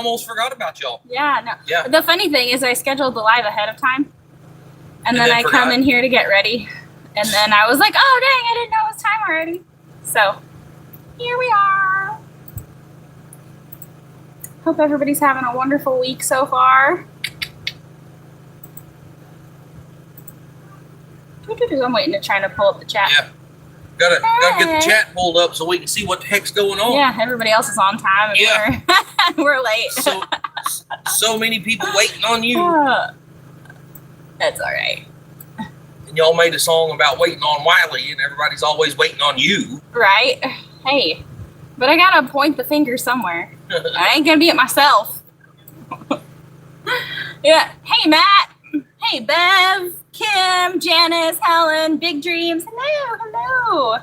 almost forgot about y'all. Yeah, no. Yeah. The funny thing is I scheduled the live ahead of time. And then I come in here to get ready. And then I was like, oh, dang, I didn't know it was time already. So, here we are. Hope everybody's having a wonderful week so far. I'm waiting to try to pull up the chat. Yeah. Gotta get the chat pulled up so we can see what the heck's going on. Yeah, everybody else is on time and we're late. So many people waiting on you. That's all right. And y'all made a song about waiting on Wiley, and everybody's always waiting on you. Right? Hey, but I gotta point the finger somewhere. I ain't gonna be it myself. Yeah. Hey, Matt. Hey, Bev, Kim, Janice, Helen, Big Dreams. Hello.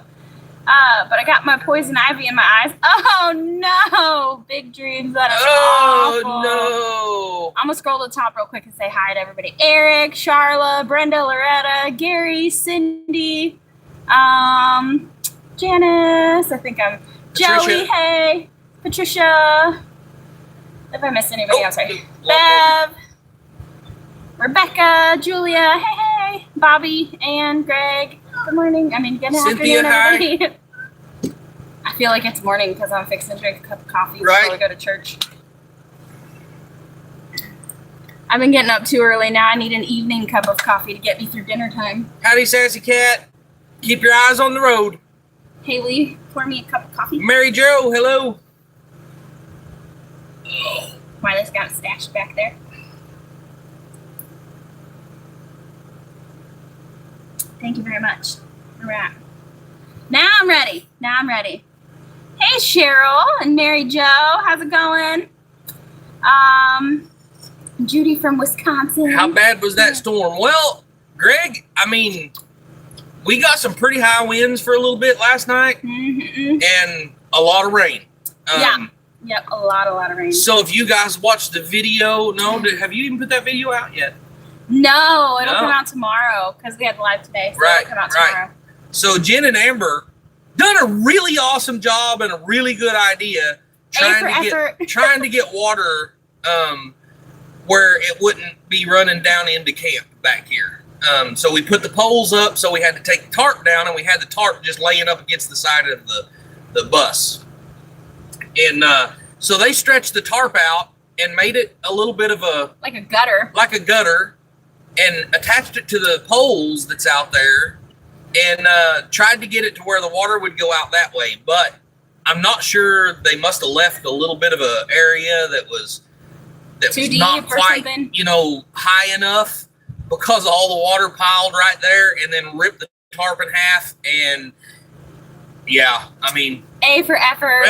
But I got my poison ivy in my eyes. Oh, no. Big Dreams. That is awful. Oh, no. I'm going to scroll to the top real quick and say hi to everybody. Eric, Charla, Brenda, Loretta, Gary, Cindy, Janice. I think I'm Patricia. Joey. Hey. Patricia. If I missed anybody, I'm sorry. Bev. Rebecca, Julia, hey, Bobby, and Greg. Good morning. I mean, good afternoon, everybody. I feel like it's morning because I'm fixing to drink a cup of coffee before we go to church. I've been getting up too early now. I need an evening cup of coffee to get me through dinner time. Howdy, Sassy Cat. Keep your eyes on the road. Haley, pour me a cup of coffee. Mary Jo, hello. Wiley's got it stashed back there. Thank you very much. All right. Now I'm ready. Hey, Cheryl and Mary Jo. How's it going? Judy from Wisconsin. How bad was that storm? Well, Greg, I mean, we got some pretty high winds for a little bit last night and a lot of rain. Yep, a lot of rain. So if you guys watched the video, have you even put that video out yet? No, it'll come out tomorrow because we had live today. So it'll come out tomorrow. So Jen and Amber done a really awesome job and a really good idea trying to get water where it wouldn't be running down into camp back here. So we put the poles up, so we had to take the tarp down, and we had the tarp just laying up against the side of the bus. And so they stretched the tarp out and made it a little bit of like a gutter. And attached it to the poles that's out there and tried to get it to where the water would go out that way. But I'm not sure, they must have left a little bit of an area that was not quite, high enough because all the water piled right there and then ripped the tarp in half. And yeah, I mean, A for effort,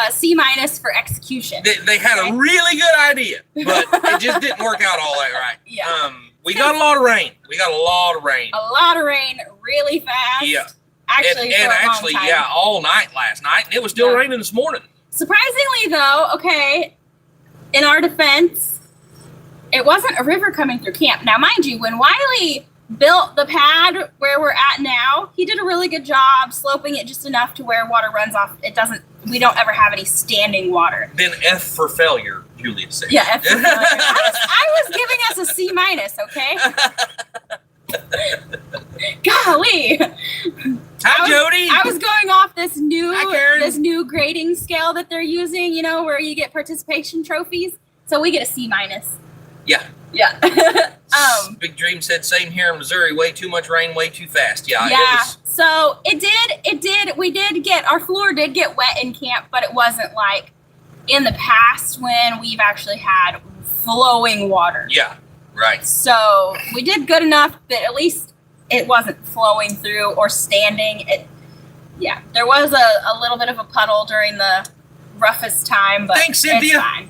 C- for execution. They had a really good idea, but it just didn't work out all that right. Yeah. We got a lot of rain. A lot of rain really fast. Yeah. Actually, all night last night. And it was still raining this morning. Surprisingly, though, in our defense, it wasn't a river coming through camp. Now, mind you, when Wiley built the pad where we're at now, he did a really good job sloping it just enough to where water runs off. We don't ever have any standing water. Then F for failure, Julia said. Yeah, F for failure. I was giving us a C-, okay? Golly. Hi, Jody. I was going off this new grading scale that they're using, where you get participation trophies. So we get a C-. Yeah. Yeah. Big Dream said, same here in Missouri, way too much rain, way too fast. Yeah. So our floor did get wet in camp, but it wasn't like in the past when we've actually had flowing water. Yeah. Right. So we did good enough that at least it wasn't flowing through or standing. There was a little bit of a puddle during the roughest time, but thanks, Cynthia. It's fine.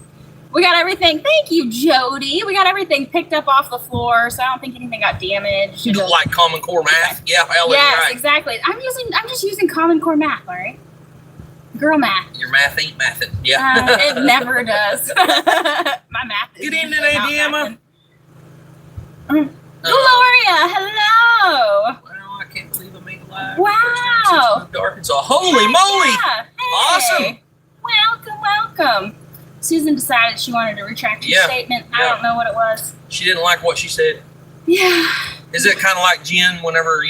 We got everything. Thank you, Jody. We got everything picked up off the floor, so I don't think anything got damaged. You don't like Common Core math? Okay. Yeah, Ellen, yes, right. Exactly. I'm just using Common Core math, all right? Girl math. Your math ain't mathin'. Yeah. It never does. My math is good evening, Auntie Emma. Gloria, hello. Well, I can't believe I made it live. Wow. Arkansas. Holy moly. Yeah. Hey. Awesome. Welcome. Susan decided she wanted to retract her statement. I don't know what it was. She didn't like what she said. Yeah. Is it kind of like Jen whenever,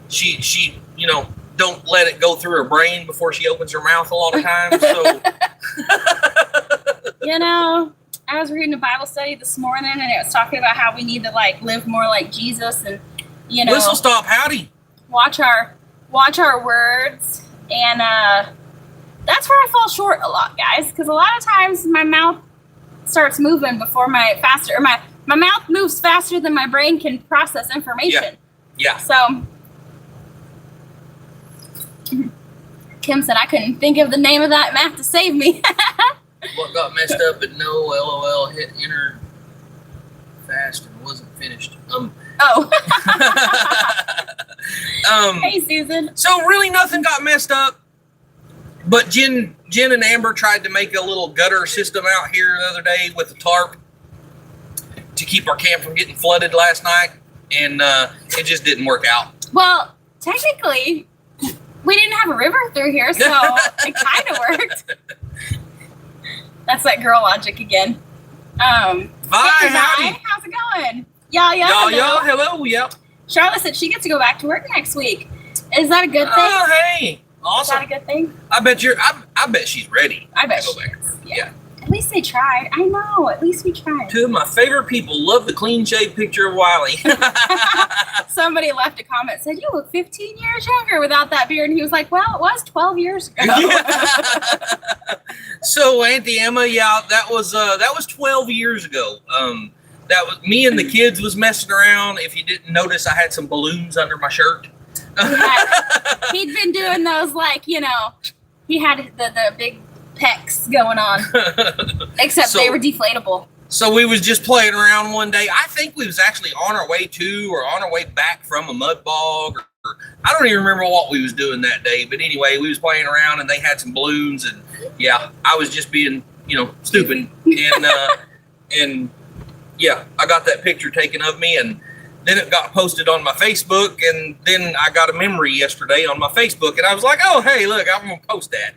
she don't let it go through her brain before she opens her mouth a lot of times. So, I was reading a Bible study this morning, and it was talking about how we need to live more like Jesus, and whistle stop howdy. Watch our words, and that's where I fall short a lot, guys. Because a lot of times my mouth starts moving before my mouth moves faster than my brain can process information. Yeah. So. Kim said I couldn't think of the name of that math to save me. What got messed up at no LOL hit enter fast and wasn't finished. Hey Susan. So really nothing got messed up, but Jen and Amber tried to make a little gutter system out here the other day with a tarp to keep our camp from getting flooded last night, and it just didn't work out. Well, technically, we didn't have a river through here, so it kind of worked. That's that girl logic again. Bye, howdy. How's it going? Y'all, hello, yep. Charlotte said she gets to go back to work next week. Is that a good thing? Oh, hey, awesome. Is that a good thing? I bet she's ready. I bet she is. Yeah. At least they tried. I know. At least we tried. Two of my favorite people love the clean shaved picture of Wiley. Somebody left a comment, said, you look 15 years younger without that beard. And he was like, well, it was 12 years ago. So, Auntie Emma, that was 12 years ago. That was me and the kids was messing around. If you didn't notice, I had some balloons under my shirt. He'd been doing those, he had the big pecs going on, except they were deflatable. So we was just playing around one day. I think we was actually on our way to or on our way back from a mud bog, or I don't even remember what we was doing that day. But anyway, we was playing around and they had some balloons, and I was just being stupid, and I got that picture taken of me, and then it got posted on my Facebook, and then I got a memory yesterday on my Facebook, and I was like, oh, hey, look, I'm going to post that.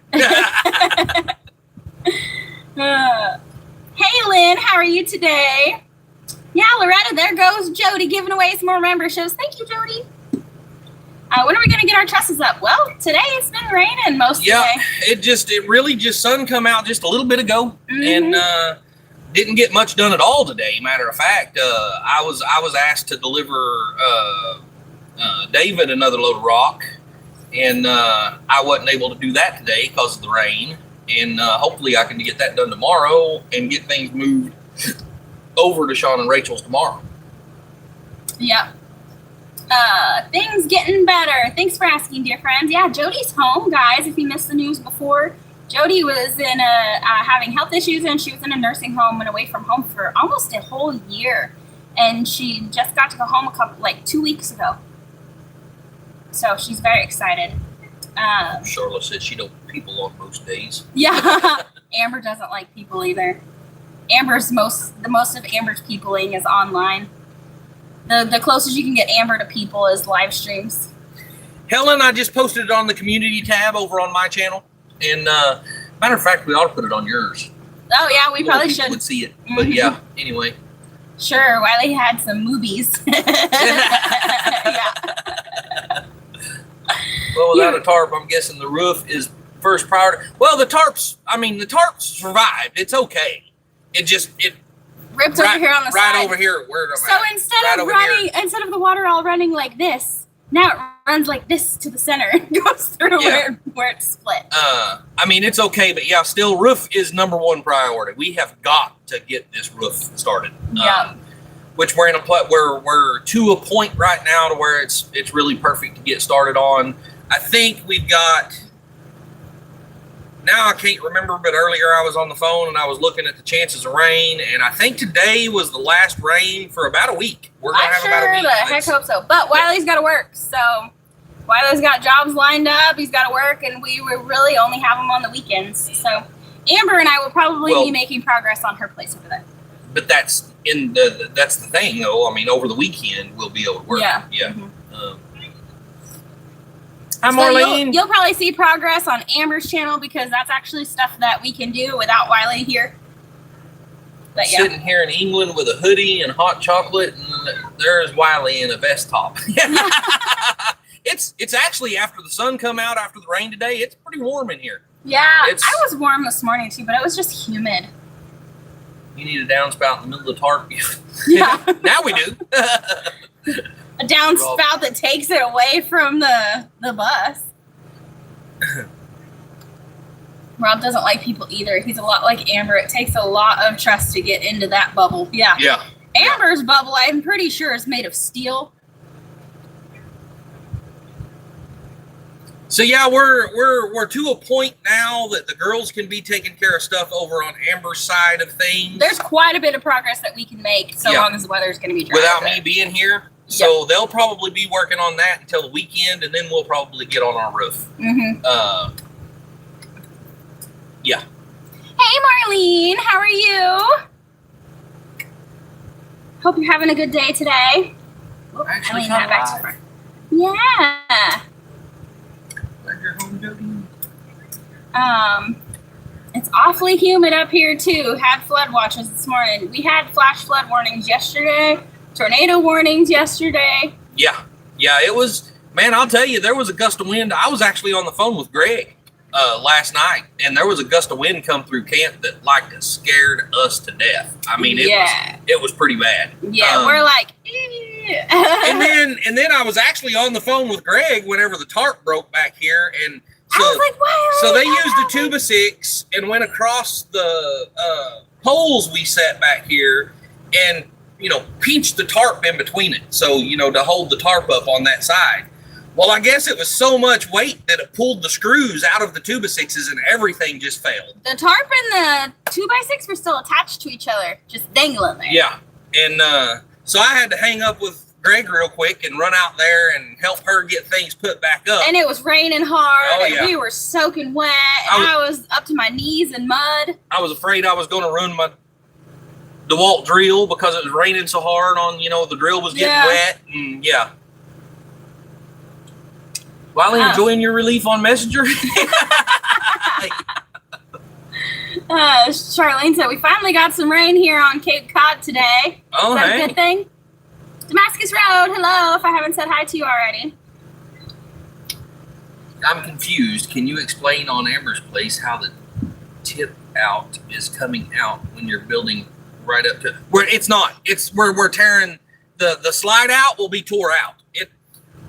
Hey, Lynn, how are you today? Yeah, Loretta, there goes Jody giving away some more memberships. Thank you, Jody. When are we going to get our trusses up? Well, today it's been raining most of the day. It really just sun come out just a little bit ago, and didn't get much done at all today. Matter of fact, I was asked to deliver David another load of rock, and I wasn't able to do that today because of the rain. And hopefully I can get that done tomorrow and get things moved over to Sean and Rachel's tomorrow. Yeah. Things getting better. Thanks for asking, dear friends. Yeah, Jody's home, guys. If you missed the news before, Jody was in having health issues, and she was in a nursing home and away from home for almost a whole year. And she just got to go home 2 weeks ago. So she's very excited. Charlotte said she don't people on most days. Yeah, Amber doesn't like people either. The most of Amber's peopling is online. The closest you can get Amber to people is live streams. Helen, I just posted it on the community tab over on my channel. And matter of fact, we ought to put it on yours. Oh yeah, we probably should. Would see it, but yeah. Anyway. Sure, Wiley had some movies. Yeah. Well, without a tarp, I'm guessing the roof is first priority. Well, the tarps survived. It's okay. It ripped over here on the side. Right over here where I'm at. Instead of the water all running like this, now it runs like this to the center and goes through where it's split. It's okay, but still roof is number one priority. We have got to get this roof started. Yeah. Which we're in we're to a point right now to where it's really perfect to get started on. I think we've got, now I can't remember, but earlier I was on the phone and I was looking at the chances of rain, and I think today was the last rain for about a week. We're going to have about a week. I heck hope so. But Wiley's got to work, so Wiley's got jobs lined up. He's got to work, and we will really only have him on the weekends. So Amber and I will probably be making progress on her place over there. But that's the thing, though. Over the weekend we'll be able to work. Yeah. Yeah. Mm-hmm. Hi, Marlene. So you'll probably see progress on Amber's channel because that's actually stuff that we can do without Wiley here. But yeah. Sitting here in England with a hoodie and hot chocolate, and there's Wiley in a vest top. It's actually after the sun come out after the rain today. It's pretty warm in here. Yeah, I was warm this morning too, but it was just humid. You need a downspout in the middle of the tarp. Yeah. Now we do. A downspout that takes it away from the bus. Rob doesn't like people either. He's a lot like Amber. It takes a lot of trust to get into that bubble. Yeah. Yeah. Amber's bubble, I'm pretty sure, is made of steel. So yeah, we're to a point now that the girls can be taking care of stuff over on Amber's side of things. There's quite a bit of progress that we can make so long as the weather's going to be dry. Without me being here. So they'll probably be working on that until the weekend, and then we'll probably get on our roof. Mm-hmm. Yeah. Hey, Marlene, how are you? Hope you're having a good day today. Actually, back to front. Yeah. It's awfully humid up here too. Had flood watches this morning. We had flash flood warnings yesterday, tornado warnings yesterday. Yeah, it was, man, I'll tell you, there was a gust of wind. I was actually on the phone with Greg last night, and there was a gust of wind come through camp that scared us to death. I mean, it was pretty bad. Yeah, we're like, and then I was actually on the phone with Greg whenever the tarp broke back here, and so, I was like, wow. So they used a 2x6 and went across the poles we set back here, and pinched the tarp in between it, so to hold the tarp up on that side. Well, I guess it was so much weight that it pulled the screws out of the 2x6s and everything just failed. The tarp and the 2x6 were still attached to each other, just dangling there. Yeah, and so I had to hang up with Greg real quick and run out there and help her get things put back up. And it was raining hard. Oh, and we were soaking wet. And I was up to my knees in mud. I was afraid I was going to ruin my DeWalt drill because it was raining so hard on, the drill was getting wet. And Wiley, enjoying your relief on Messenger? Charlene said, we finally got some rain here on Cape Cod today. Oh, Is that a good thing? Damascus Road, hello, if I haven't said hi to you already. I'm confused. Can you explain on Amber's place how the tip out is coming out when you're building right up to where it's not? It's where we're tearing the slide out will be tore out.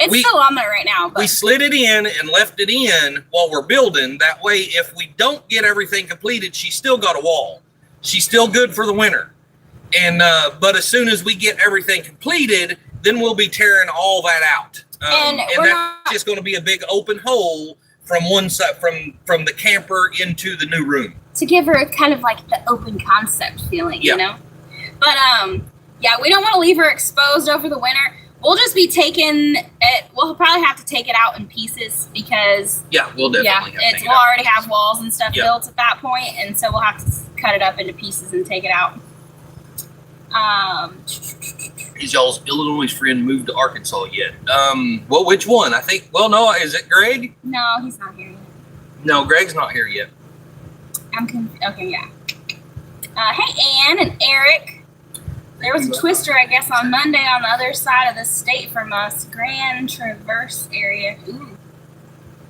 It's still on there right now. But we slid it in and left it in while we're building. That way, if we don't get everything completed, she's still got a wall. She's still good for the winter. And but as soon as we get everything completed, then we'll be tearing all that out. And that's just going to be a big open hole from one side, from the camper into the new room. To give her kind of like the open concept feeling, you know? But we don't want to leave her exposed over the winter. We'll just be taking it. We'll probably have to take it out in pieces because we'll definitely we'll already have walls and stuff built at that point, and so we'll have to cut it up into pieces and take it out. Is y'all's Illinois friend moved to Arkansas yet? Well, which one? I think. Well, no, is it Greg? No, he's not here yet. No, Greg's not here yet. I'm confused. Okay, yeah. Hey, Ann and Eric. There was a twister, I guess, on Monday on the other side of the state from us, Grand Traverse area. Ooh.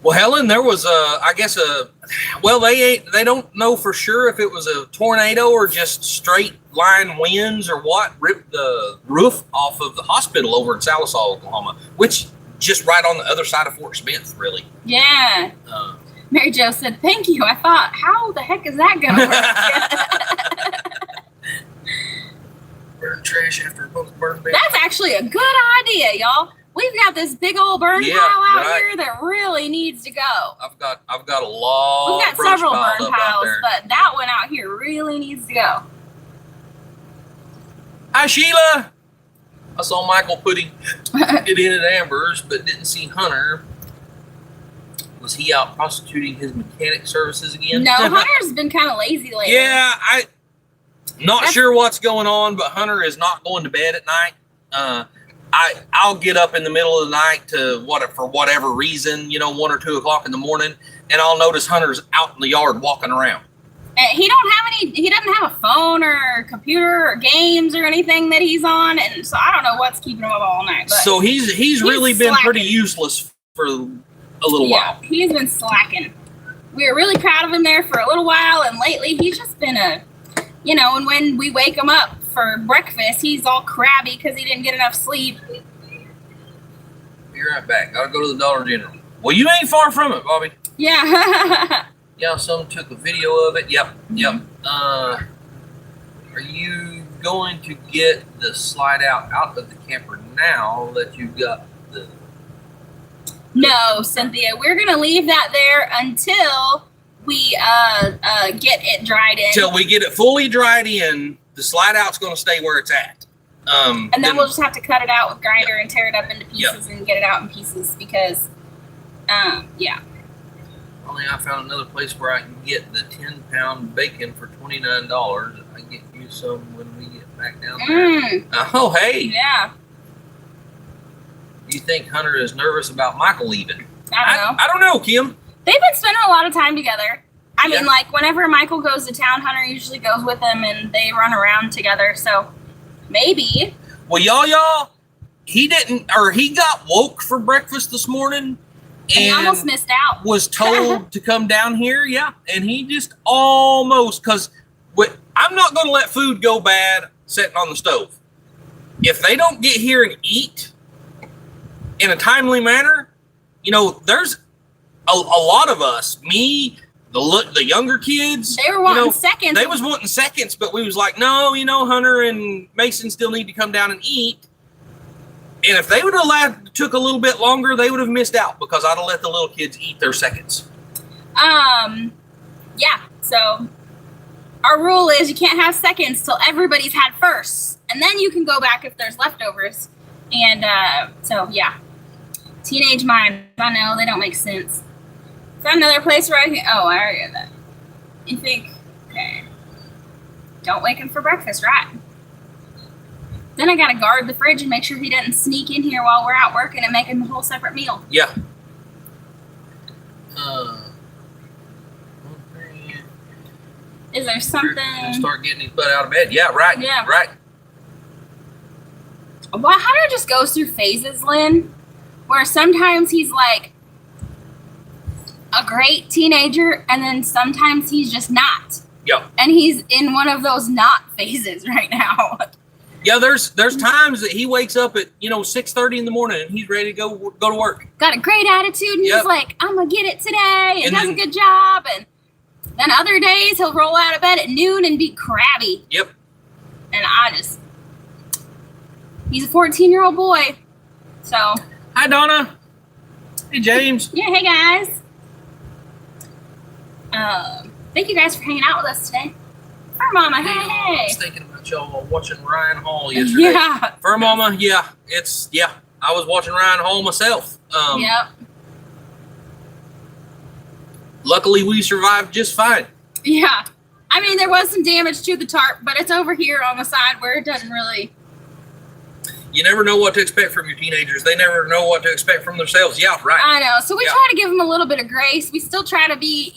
Well, Helen, there was they don't know for sure if it was a tornado or just straight line winds or what ripped the roof off of the hospital over in Sallisaw, Oklahoma, which just right on the other side of Fort Smith, really. Yeah. Mary Jo said, thank you. I thought, how the heck is that going to work? Burn trash after both burn bed. That's actually a good idea, y'all. We've got this big old burn pile out here that really needs to go. I've got a lot. We've got several burn piles, but that one out here really needs to go. Hi, Sheila. I saw Michael putting it in at Amber's, but didn't see Hunter. Was he out prostituting his mechanic services again? No, Hunter's been kind of lazy lately. Yeah, Not sure what's going on, but Hunter is not going to bed at night. I'll get up in the middle of the night for whatever reason, 1 or 2 o'clock in the morning, and I'll notice Hunter's out in the yard walking around. He doesn't have a phone or computer or games or anything that he's on, and so I don't know what's keeping him up all night. But so he's really been pretty useless for a little while. He's been slacking. We were really proud of him there for a little while, and lately he's just been and when we wake him up for breakfast, he's all crabby because he didn't get enough sleep. Be right back. Gotta go to the Dollar General. Well, you ain't far from it, Bobby. Yeah. Yeah, someone took a video of it. Yep. Are you going to get the slide out of the camper now that you've got the... No, Cynthia. We're going to leave that there until we get it dried in. Until we get it fully dried in, the slide out's going to stay where it's at. And then we'll just have to cut it out with grinder and tear it up into pieces and get it out in pieces because, Only I found another place where I can get the 10-pound bacon for $29. I get you some when we get back down there. Oh, hey. Yeah. Do you think Hunter is nervous about Michael leaving? I don't know, Kim. They've been spending a lot of time together. I mean, like, whenever Michael goes to town, Hunter usually goes with him, and they run around together, so maybe. Well, y'all, he got woke for breakfast this morning. And he almost missed out. Was told to come down here, and he just almost, because I'm not going to let food go bad sitting on the stove. If they don't get here and eat in a timely manner, there's a lot of us, me, the younger kids. They were wanting seconds. They was wanting seconds, but we was like, no, Hunter and Mason still need to come down and eat. And if they would have took a little bit longer, they would have missed out because I'd have let the little kids eat their seconds. Yeah. So our rule is you can't have seconds till everybody's had first, and then you can go back if there's leftovers. And teenage mind. I know they don't make sense. Is that another place where I can? Oh, I already had that. You think? Okay. Don't wake him for breakfast, right? Then I gotta guard the fridge and make sure he doesn't sneak in here while we're out working and make him a whole separate meal. Yeah. Is there something? Start getting his butt out of bed. Yeah, right. Yeah. Right. Well, Hunter just goes through phases, Lynn, where sometimes he's like a great teenager, and then sometimes he's just not. Yeah. And he's in one of those not phases right now. Yeah, there's times that he wakes up at 6:30 in the morning and he's ready to go to work. Got a great attitude, and he's like, "I'm gonna get it today," and does a good job. And then other days he'll roll out of bed at noon and be crabby. Yep. And he's a 14-year-old boy. So. Hi, Donna. Hey, James. Yeah. Hey, guys. Thank you guys for hanging out with us today. Fur Mama, hey. I was thinking about y'all watching Ryan Hall yesterday. Yeah. Fur Mama, I was watching Ryan Hall myself. Yep. Luckily, we survived just fine. Yeah. I mean, there was some damage to the tarp, but it's over here on the side where it doesn't really... You never know what to expect from your teenagers. They never know what to expect from themselves. Yeah, right. I know. So we try to give them a little bit of grace. We still try to be,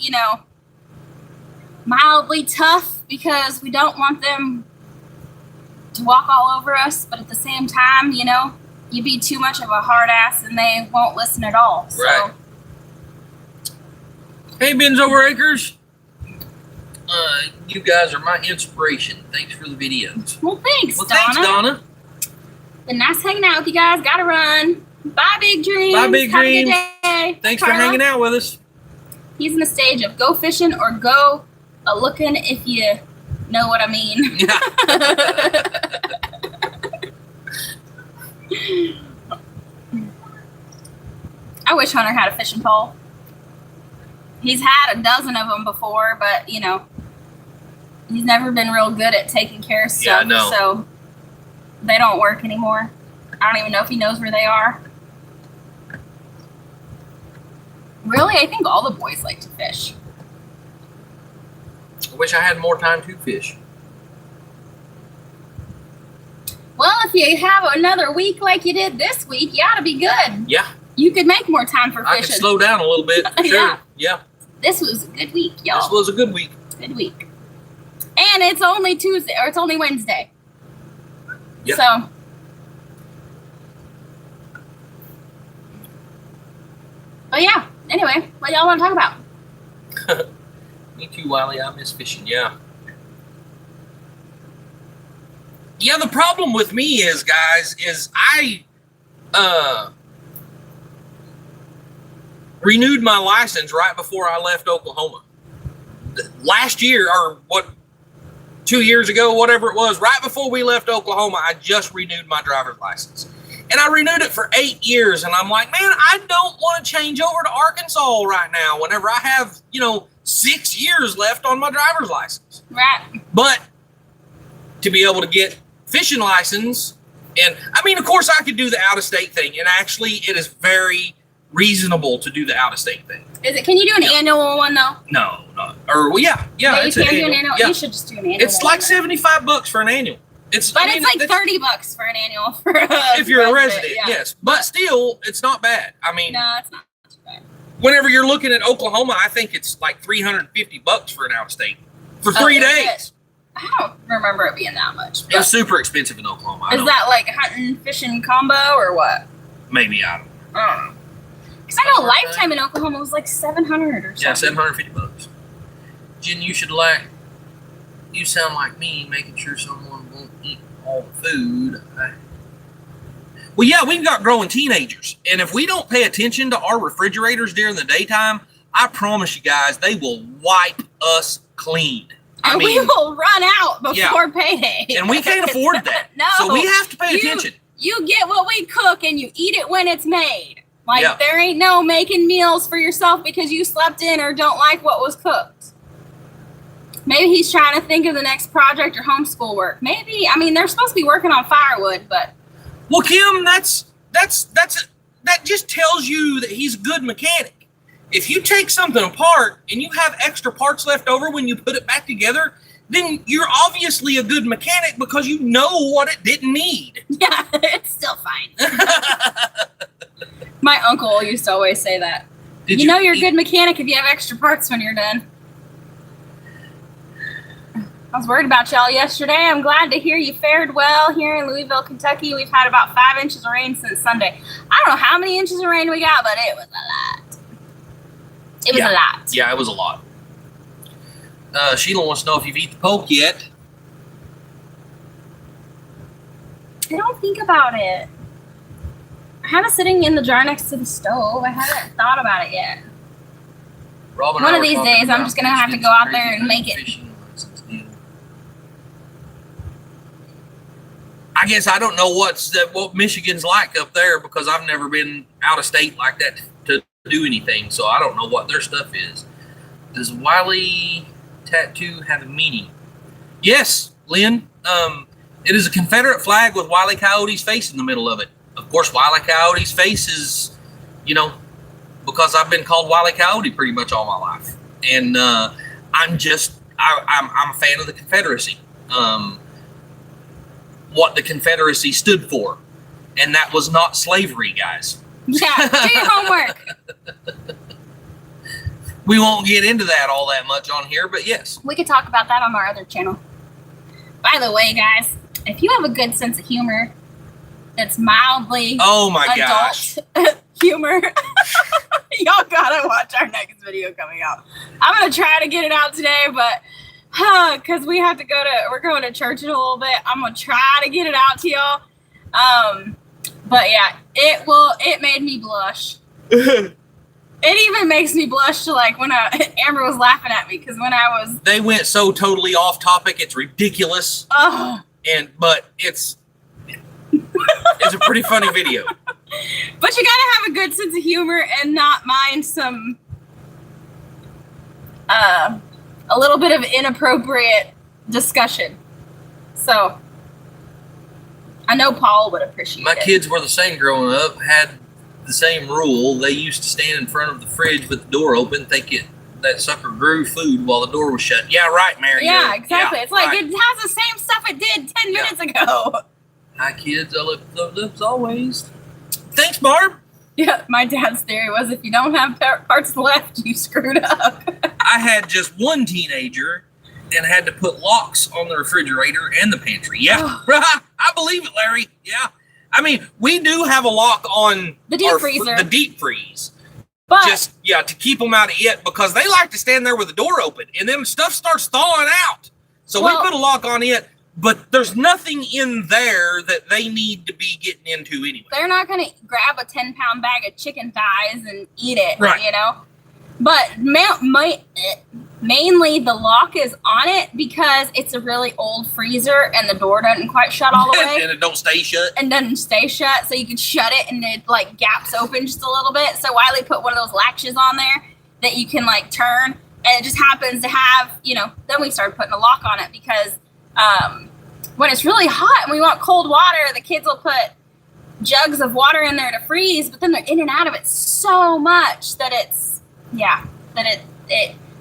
mildly tough because we don't want them to walk all over us. But at the same time, you be too much of a hard ass and they won't listen at all. So. Right. Hey, Ben's Over Acres. You guys are my inspiration. Thanks for the videos. Well, thanks, Donna. Thanks, Donna. Been nice hanging out with you guys. Gotta run. Bye, Big Dreams. Bye, Big Dreams. Have a good day. Thanks for hanging out with us. He's in the stage of go fishing or go looking, if you know what I mean. I wish Hunter had a fishing pole. He's had a dozen of them before, but, he's never been real good at taking care of stuff. Yeah, I know. So they don't work anymore. I don't even know if he knows where they are. Really, I think all the boys like to fish. I wish I had more time to fish. Well, if if you have another week like you did this week, you ought to be good. Yeah. You could make more time for fishing. I could slow down a little bit. Sure. Yeah. This was a good week, y'all. This was a good week. Good week. And it's only Tuesday, or it's only Wednesday. Yep. So. But yeah, anyway, what y'all want to talk about? Me too, Wiley. I miss fishing, yeah. Yeah, the problem with me is, guys, is I renewed my license right before I left Oklahoma. Last year, or 2 years ago, whatever it was, right before we left Oklahoma, I just renewed my driver's license. And I renewed it for 8 years, and I'm like, man, I don't want to change over to Arkansas right now whenever I have, 6 years left on my driver's license. Right. But to be able to get fishing license, and I mean, of course, I could do the out-of-state thing, and actually, it is very reasonable to do the out-of-state thing. Is it? Can you do an annual one though? No. Or well, yeah. You can do an annual. Yeah. You should just do an annual. It's like $75 for an annual. It's like $30 for an annual for if you're a resident. Yeah. Yes, but still, it's not bad. I mean, no, it's not too bad. Whenever you're looking at Oklahoma, I think it's like $350 for an out-of-state for 3 days. I don't remember it being that much. It's super expensive in Oklahoma. Is that like hunting, fishing combo or what? Maybe, I don't know. Because I know Lifetime in Oklahoma was like $700 or something. Yeah, $750. Jen, you sound like me, making sure someone won't eat all the food. Well, yeah, we've got growing teenagers, and if we don't pay attention to our refrigerators during the daytime, I promise you guys, they will wipe us clean. And we will run out before payday. And we can't afford that. No. So we have to pay attention. You get what we cook, and you eat it when it's made. Like, there ain't no making meals for yourself because you slept in or don't like what was cooked. Maybe he's trying to think of the next project or homeschool work. Maybe. I mean, they're supposed to be working on firewood, but. Well, Kim, that just tells you that he's a good mechanic. If you take something apart and you have extra parts left over when you put it back together, then you're obviously a good mechanic because you know what it didn't need. Yeah, it's still fine. My uncle used to always say that. You know you're a good mechanic if you have extra parts when you're done. I was worried about y'all yesterday. I'm glad to hear you fared well here in Louisville, Kentucky. We've had about 5 inches of rain since Sunday. I don't know how many inches of rain we got, but it was a lot. It was a lot. Yeah, it was a lot. Sheila wants to know if you've eaten the poke yet. I don't think about it. I have it sitting in the jar next to the stove. I haven't thought about it yet. One of these days, I'm just going to have to go out there and make it. I guess I don't know what Michigan's like up there because I've never been out of state like that to do anything, so I don't know what their stuff is. Does Wiley tattoo have a meaning? Yes, Lynn. It is a Confederate flag with Wiley Coyote's face in the middle of it. Of course, Wiley Coyote's face is, because I've been called Wiley Coyote pretty much all my life, and I'm a fan of the Confederacy. What the Confederacy stood for, and that was not slavery, guys. Yeah, do your homework. We won't get into that all that much on here, but yes. We could talk about that on our other channel. By the way, guys, if you have a good sense of humor that's mildly adult humor, y'all gotta watch our next video coming out. I'm gonna try to get it out today, but because we're going to church in a little bit. I'm gonna try to get it out to y'all. But yeah, it made me blush. It even makes me blush to when Amber was laughing at me because they went so totally off topic, it's ridiculous. But it's a pretty funny video. But you gotta have a good sense of humor and not mind some a little bit of inappropriate discussion. So I know Paul would appreciate it. My kids were the same growing up, had the same rule. They used to stand in front of the fridge with the door open, thinking that sucker grew food while the door was shut. Yeah, right, Mary. Yeah, exactly. It's like it has the same stuff it did 10 minutes ago. Hi, kids. I lift those lips always. Thanks, Barb. Yeah, my dad's theory was if you don't have parts left, you screwed up. I had just one teenager and had to put locks on the refrigerator and the pantry. Yeah, I believe it, Larry. Yeah. I mean, we do have a lock on the deep freezer. The deep freeze. But just, to keep them out of it because they like to stand there with the door open and then stuff starts thawing out. So we put a lock on it. But there's nothing in there that they need to be getting into anyway. They're not going to grab a 10-pound bag of chicken thighs and eat it, right. But mainly the lock is on it because it's a really old freezer and the door doesn't quite shut all the way. And it don't stay shut. And doesn't stay shut, so you can shut it and it gaps open just a little bit. So Wiley put one of those latches on there that you can turn, and it just happens to have, then we started putting a lock on it because when it's really hot and we want cold water, the kids will put jugs of water in there to freeze, but then they're in and out of it so much that it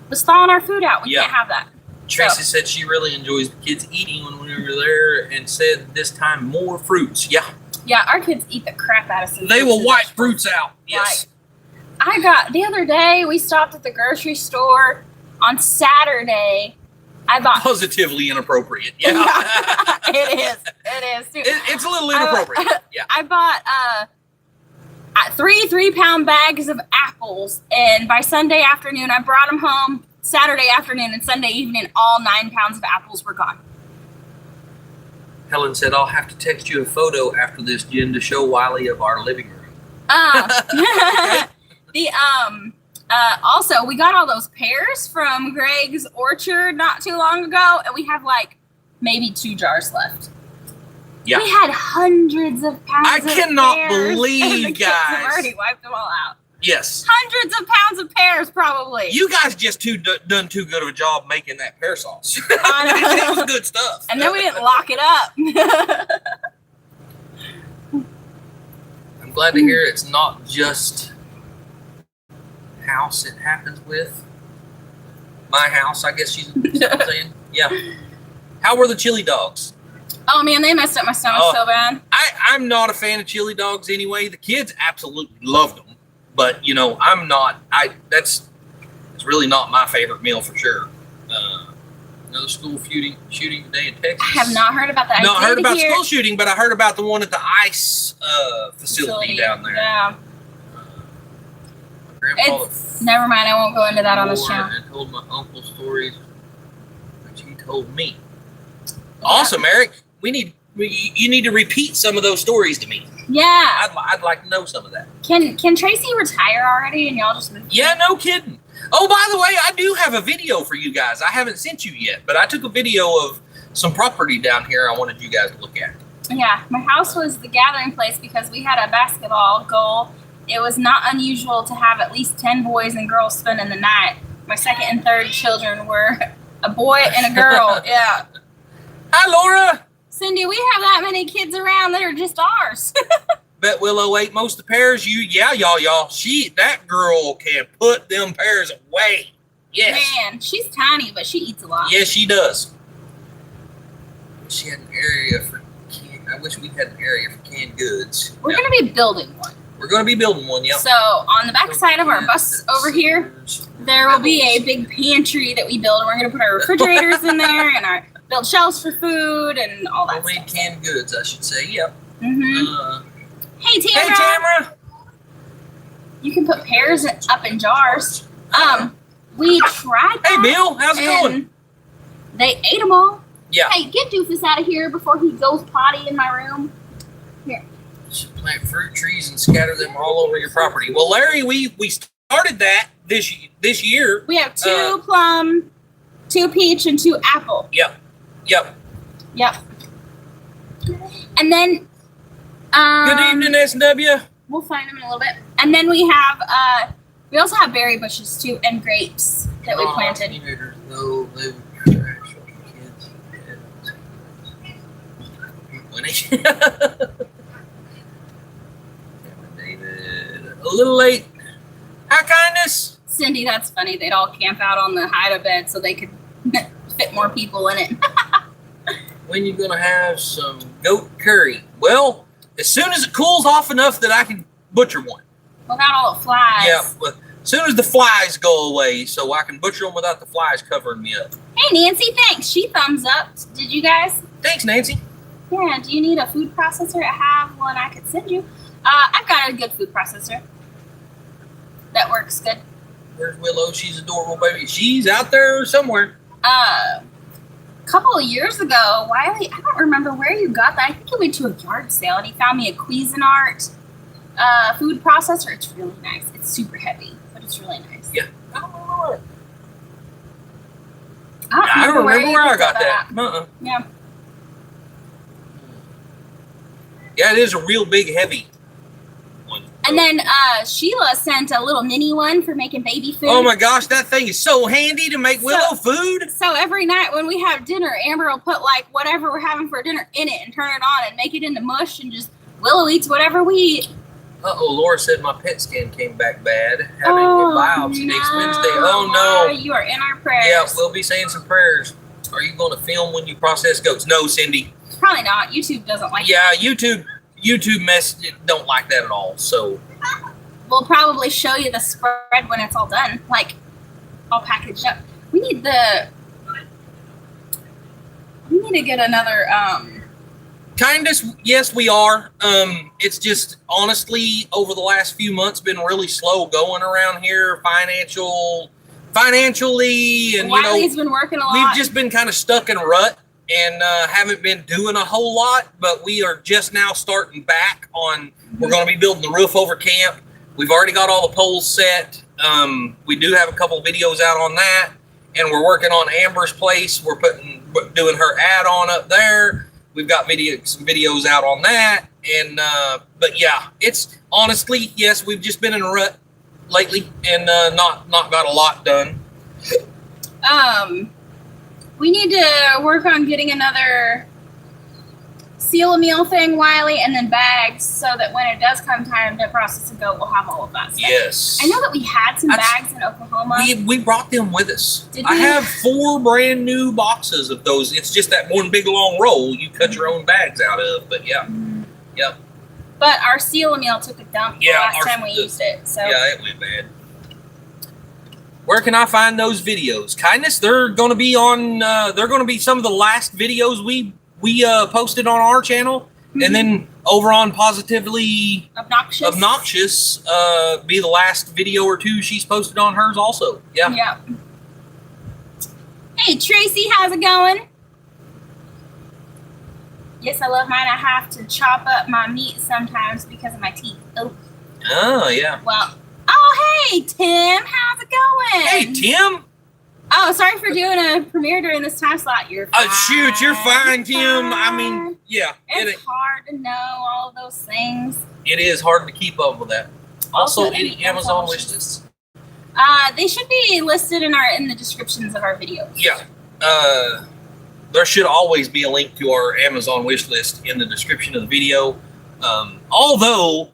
was thawing our food out. We can't have that. Tracy said she really enjoys the kids eating when we were there and said this time more fruits. Yeah. Yeah, our kids eat the crap out of some They will wipe fruits out. Yes. The other day, we stopped at the grocery store on Saturday. I bought positively inappropriate. Yeah. It is too. It's a little inappropriate. Yeah. I bought 3 3-pound bags of apples, and by Sunday afternoon, I brought them home. Saturday afternoon and Sunday evening, all 9 pounds of apples were gone. Helen said, "I'll have to text you a photo after this, Jen, to show Wiley of our living room." Also, we got all those pears from Greg's orchard not too long ago, and we have maybe 2 jars left. Yeah. We had hundreds of pounds of pears. I cannot believe, and the guys. Kids have already wiped them all out. Yes. Hundreds of pounds of pears, probably. You guys just done too good of a job making that pear sauce. It was good stuff. And then we didn't lock it up. I'm glad to hear it's not just house it happens with. My house, I guess she's saying. Yeah. How were the chili dogs? Oh man, they messed up my stomach so bad. I'm not a fan of chili dogs anyway. The kids absolutely loved them, but I'm not. It's really not my favorite meal for sure. Another school shooting today in Texas. I have not heard about that. I heard about school shooting, but I heard about the one at the ICE facility down there. Yeah. Never mind. I won't go into that on the show. And told my uncle stories, which he told me. Yeah. Awesome, Eric. You need to repeat some of those stories to me. Yeah. I'd like to know some of that. Can Tracy retire already and y'all just move? Yeah, no kidding. Oh, by the way, I do have a video for you guys. I haven't sent you yet, but I took a video of some property down here I wanted you guys to look at. Yeah, my house was the gathering place because we had a basketball goal. It was not unusual to have at least 10 boys and girls spending the night. My second and third children were a boy and a girl. Yeah. Hi, Laura. Cindy, we have that many kids around that are just ours. Bet Willow ate most of the pears. Y'all. That girl can put them pears away. Yes. Man, she's tiny, but she eats a lot. Yes, she does. She had an area for I wish we had an area for canned goods. We're going to be building one. We're going to be building one, yeah. So on the back side of our bus over here, there will be a big pantry that we build. We're going to put our refrigerators in there and build shelves for food and all that homemade canned goods, I should say. Yep. Mm-hmm. Hey, Tamara. Hey, Tamara. You can put pears up in jars. We tried that. Hey, Bill. How's it going? They ate them all. Yeah. Hey, get Doofus out of here before he goes potty in my room. Here. You should plant fruit trees and scatter them all over your property. Well, Larry, we started that this year. We have 2 plum, 2 peach, and 2 apple. Yep. And then good evening, S&W. We'll find them in a little bit. And then we have we also have berry bushes too and grapes that we planted. Teenagers, though, they would trash on kids. David, a little late. Hi, kindness. Cindy, that's funny. They'd all camp out on the hide-a bed so they could fit more people in it. when you gonna have some goat curry? Well, as soon as it cools off enough that I can butcher one. Without all the flies. Yeah, but as soon as the flies go away, so I can butcher them without the flies covering me up. Hey, Nancy, thanks. She thumbs up. Did you guys? Thanks, Nancy. Yeah, do you need a food processor? I have one I could send you. I've got a good food processor. That works good. Where's Willow? She's adorable, baby. She's out there somewhere. A couple of years ago, Wiley, I don't remember where you got that. I think he went to a yard sale and he found me a Cuisinart food processor. It's really nice. It's super heavy, but it's really nice. Yeah. I don't remember where I got that. Yeah. Yeah, it is a real big, heavy one. And then Sheila sent a little mini one for making baby food. Oh my gosh, that thing is so handy to make Willow food. So every night when we have dinner, Amber will put like whatever we're having for dinner in it and turn it on and make it into mush, and just Willow eats whatever we eat. Uh-oh, Laura said my PET scan came back bad. Having a biopsy next Wednesday. Oh no. You are in our prayers. Yeah, we'll be saying some prayers. Are you going to film when you process goats? No, Cindy. Probably not. YouTube doesn't like that. Yeah, YouTube don't like that at all. So we'll probably show you the spread when it's all done, like all packaged up. We need to get another Kindness, yes, we are. It's just honestly over the last few months been really slow going around here financially, and Wiley's been working a lot. We've just been kind of stuck in a rut and haven't been doing a whole lot. But we are just now starting back on. We're going to be building the roof over camp. We've already got all the poles set. We do have a couple of videos out on that, and we're working on Amber's place. We're doing her add-on up there. We've got some videos out on that, and but yeah, it's honestly, yes, we've just been in a rut lately and not got a lot done. We need to work on getting another seal a meal thing, Wiley, and then bags, so that when it does come time to process a goat, we'll have all of that stuff. Yes. I know that we had some bags in Oklahoma. We brought them with us. Did I have 4 brand new boxes of those. It's just that one big long roll you cut your own bags out of. But yeah, yep. But our seal a meal took a dump the last time we used it. So yeah, it went bad. Where can I find those videos? Kindness, they're going to be on. They're going to be some of the last videos we posted on our channel, and then over on Positively Obnoxious, be the last video or 2 she's posted on hers also. Yeah. Yeah. Hey Tracy, how's it going? Yes, I love mine. I have to chop up my meat sometimes because of my teeth. Oh yeah. Well. Oh hey Tim, how's it going? Hey Tim. Oh, sorry for doing a premiere during this time slot. You're fine. Shoot, you're fine, Tim. I mean, yeah. It's hard to know all of those things. It is hard to keep up with that. Also, any Amazon wish lists? They should be listed in the descriptions of our videos. Yeah. There should always be a link to our Amazon wish list in the description of the video. Although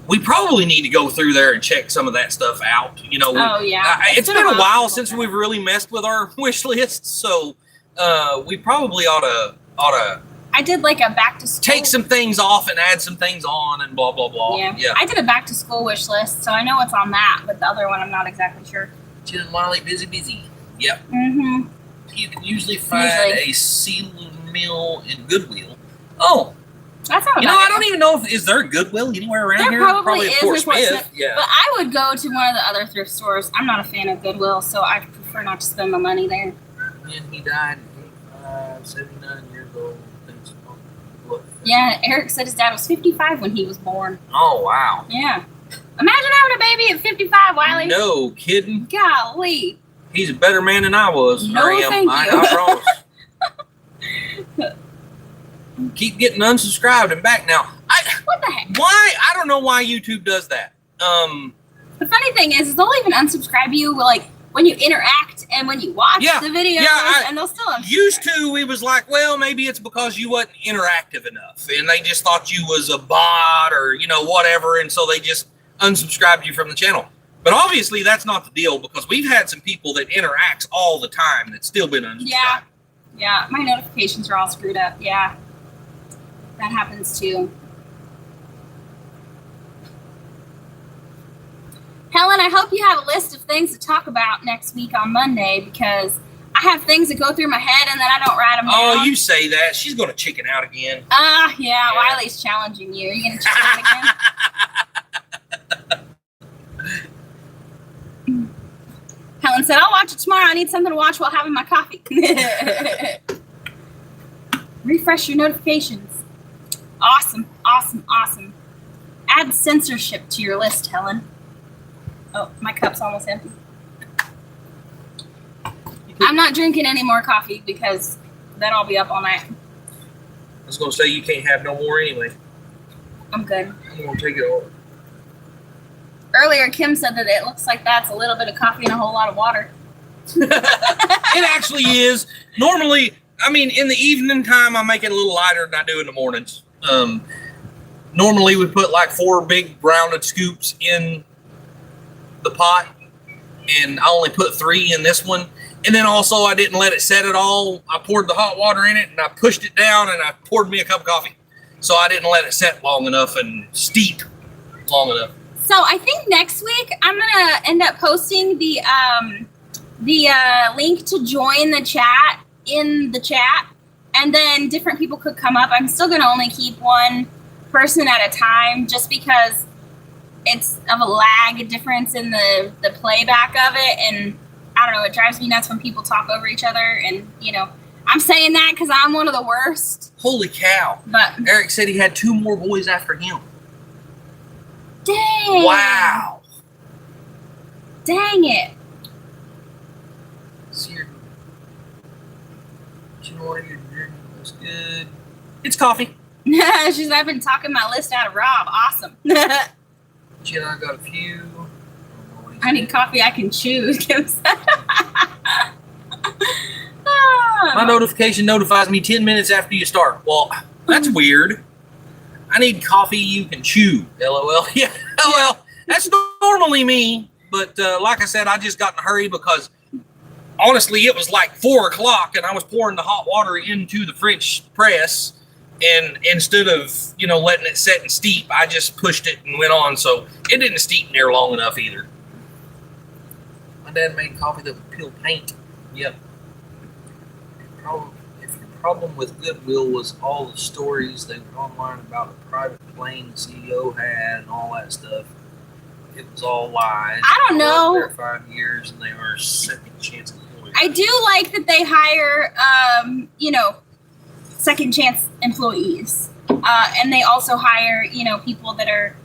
we probably need to go through there and check some of that stuff out. Oh yeah. It's been a while since we've really messed with our wish list, so we probably ought to. I did like a back to school. Take some things off and add some things on and blah blah blah. Yeah. I did a back to school wish list, so I know what's on that, but the other one I'm not exactly sure. Jen and Wiley, busy. Yep. Mhm. You can usually find a sealed meal in Goodwill. Oh. That's not bad. I don't even know is there a Goodwill anywhere around here? There probably is. Fort Smith. Yeah. But I would go to one of the other thrift stores. I'm not a fan of Goodwill, so I prefer not to spend my money there. And he died at 79 years old. Yeah, Eric said his dad was 55 when he was born. Oh, wow. Yeah. Imagine having a baby at 55, Wiley. No kidding. Golly. He's a better man than I was. No, thank you. I promise. Keep getting unsubscribed and back now. What the heck? Why? I don't know why YouTube does that. The funny thing is they'll even unsubscribe you like when you interact and when you watch the videos, and they'll still unsubscribe. Used to, we was like, well, maybe it's because you wasn't interactive enough, and they just thought you was a bot or whatever, and so they just unsubscribed you from the channel. But obviously, that's not the deal because we've had some people that interacts all the time that's still been unsubscribed. Yeah, my notifications are all screwed up. Yeah, that happens too. Helen, I hope you have a list of things to talk about next week on Monday, because I have things that go through my head and then I don't write them down. Oh, you say that. She's going to chicken out again. Yeah, Wiley's challenging you. Are you going to chicken out again? Helen said, I'll watch it tomorrow. I need something to watch while having my coffee. Refresh your notifications. Awesome, awesome, awesome. Add censorship to your list, Helen. Oh, my cup's almost empty. I'm not drinking any more coffee because then I'll be up all night. I was going to say you can't have no more anyway. I'm good. I'm going to take it all. Earlier, Kim said that it looks like that's a little bit of coffee and a whole lot of water. It actually is. Normally, I mean, in the evening time, I make it a little lighter than I do in the mornings. Normally, we put like 4 big rounded scoops in the pot, and I only put 3 in this one. And then also, I didn't let it set at all. I poured the hot water in it, and I pushed it down, and I poured me a cup of coffee. So I didn't let it set long enough and steep long enough. So I think next week I'm gonna end up posting the link to join the chat in the chat, and then different people could come up. I'm still gonna only keep one person at a time, just because it's of a lag difference in the playback of it, and I don't know, it drives me nuts when people talk over each other, and you know, I'm saying that because I'm one of the worst. Holy cow. But Eric said he had 2 more boys after him. Dang. Wow. Dang it. That's good. It's coffee. She's, I've been talking my list out of Rob. Awesome. Jen, I got a few. I need coffee I can chew. Kim said. My notification notifies me 10 minutes after you start. Well, that's weird. I need coffee you can chew. LOL. Yeah. Well, that's normally me. But like I said, I just got in a hurry because honestly, it was like 4 o'clock and I was pouring the hot water into the French press. And instead of, you know, letting it set and steep, I just pushed it and went on. So it didn't steep there long enough either. My dad made coffee that would peel paint. Yep. If your problem with Goodwill was all the stories they were online about the private plane the CEO had and all that stuff, it was all lies. I don't know. They were there 5 years and they were second chance employees. I do like that they hire, you know, second chance employees. And they also hire, you know, people that are,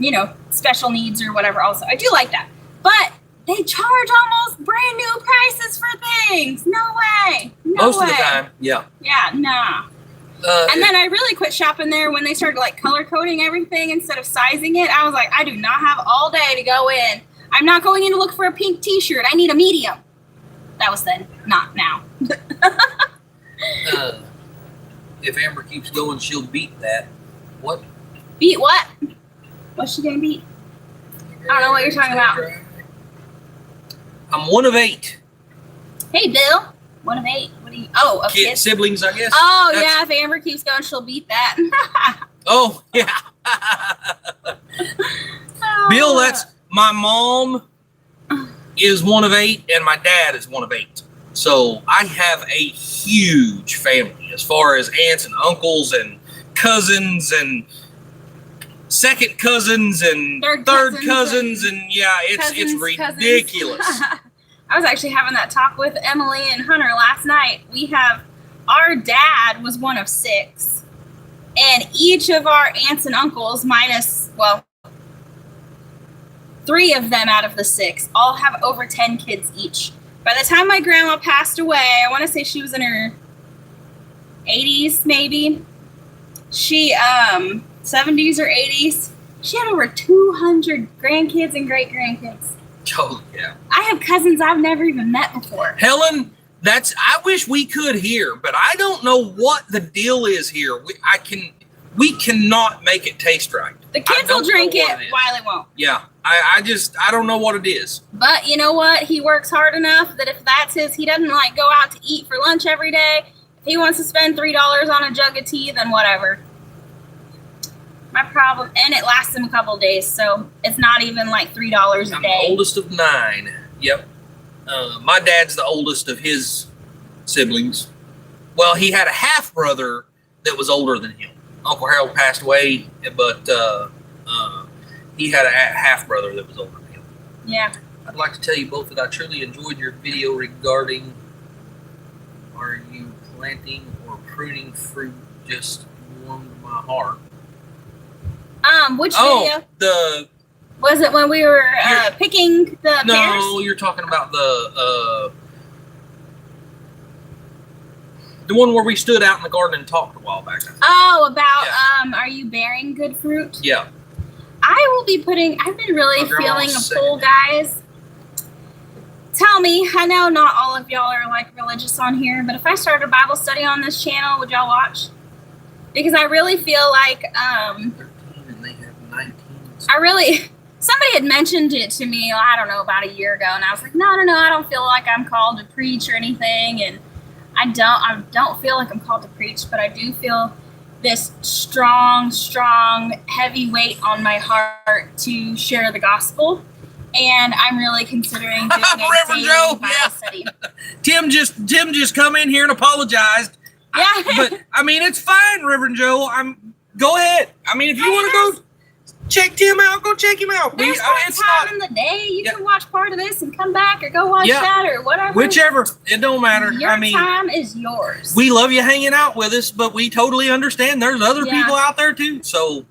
you know, special needs or whatever also. I do like that. But they charge almost brand new prices for things. No way. Most of the time, yeah. Yeah, nah. And then I really quit shopping there when they started like color coding everything instead of sizing it. I was like, I do not have all day to go in. I'm not going in to look for a pink t-shirt. I need a medium. That was then, not now. If Amber keeps going, she'll beat that. What? Beat what? What's she gonna beat? I don't know what you're talking about. I'm 1 of 8. Hey, Bill. 1 of 8. What do you? Oh, of kids. Siblings, I guess. Oh, yeah. If Amber keeps going, she'll beat that. Oh, yeah. Bill, that's my mom is 1 of 8, and my dad is 1 of 8. So I have a huge family as far as aunts and uncles and cousins and second cousins and third cousins and yeah, it's ridiculous. I was actually having that talk with Emily and Hunter last night. Our dad was 1 of 6, and each of our aunts and uncles minus, well, 3 of them out of the 6 all have over 10 kids each. By the time my grandma passed away, I want to say she was in her 80s, maybe. She, 70s or 80s. She had over 200 grandkids and great-grandkids. Oh, yeah. I have cousins I've never even met before. Helen, I wish we could here, but I don't know what the deal is here. We cannot make it taste right. The kids will drink it, Wiley won't. Yeah. I don't know what it is. But you know what? He works hard enough that if that's he doesn't like go out to eat for lunch every day. If he wants to spend $3 on a jug of tea, then whatever. My problem, and it lasts him a couple of days, so it's not even like $3 a day. I'm the oldest of 9. Yep. My dad's the oldest of his siblings. Well, he had a half brother that was older than him. Uncle Harold passed away, but he had a half brother that was older than him. Yeah. I'd like to tell you both that I truly enjoyed your video regarding are you planting or pruning fruit, just warmed my heart. Which video? Was it when we were picking the pears? No, you're talking about the one where we stood out in the garden and talked a while back. Oh, about are you bearing good fruit? Yeah. I will be I've been really feeling a pull, guys. Tell me, I know not all of y'all are like religious on here, but if I started a Bible study on this channel, would y'all watch? Because I really feel like 13 and they have 19. Somebody had mentioned it to me, I don't know, about a year ago, and I was like, no, I don't feel like I'm called to preach or anything, and I don't feel like I'm called to preach, but I do feel this strong, heavy weight on my heart to share the gospel, and I'm really considering doing a Reverend Joe, Bible study. Tim just come in here and apologized. Yeah, but I mean, it's fine, Reverend Joe. Go ahead. I mean, if you want to go check Tim out, go check him out. There's time in the day. You can watch part of this and come back, or go watch that, or whatever. Whichever. It don't matter. Your time is yours. We love you hanging out with us, but we totally understand there's other people out there too. So,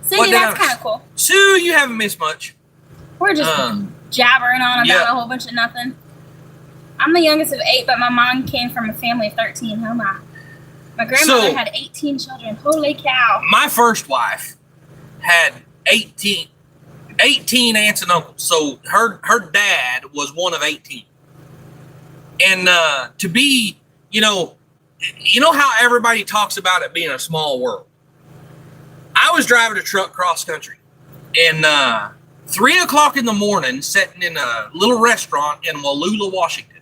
Cindy, that's kind of cool. Sue, you haven't missed much. We're just jabbering on about a whole bunch of nothing. I'm the youngest of 8, but my mom came from a family of 13. Oh my. My grandmother had 18 children. Holy cow. My first wife had 18 aunts and uncles. So her dad was one of 18. And to be, you know how everybody talks about it being a small world. I was driving a truck cross country, and 3 o'clock in the morning, sitting in a little restaurant in Wallula, Washington.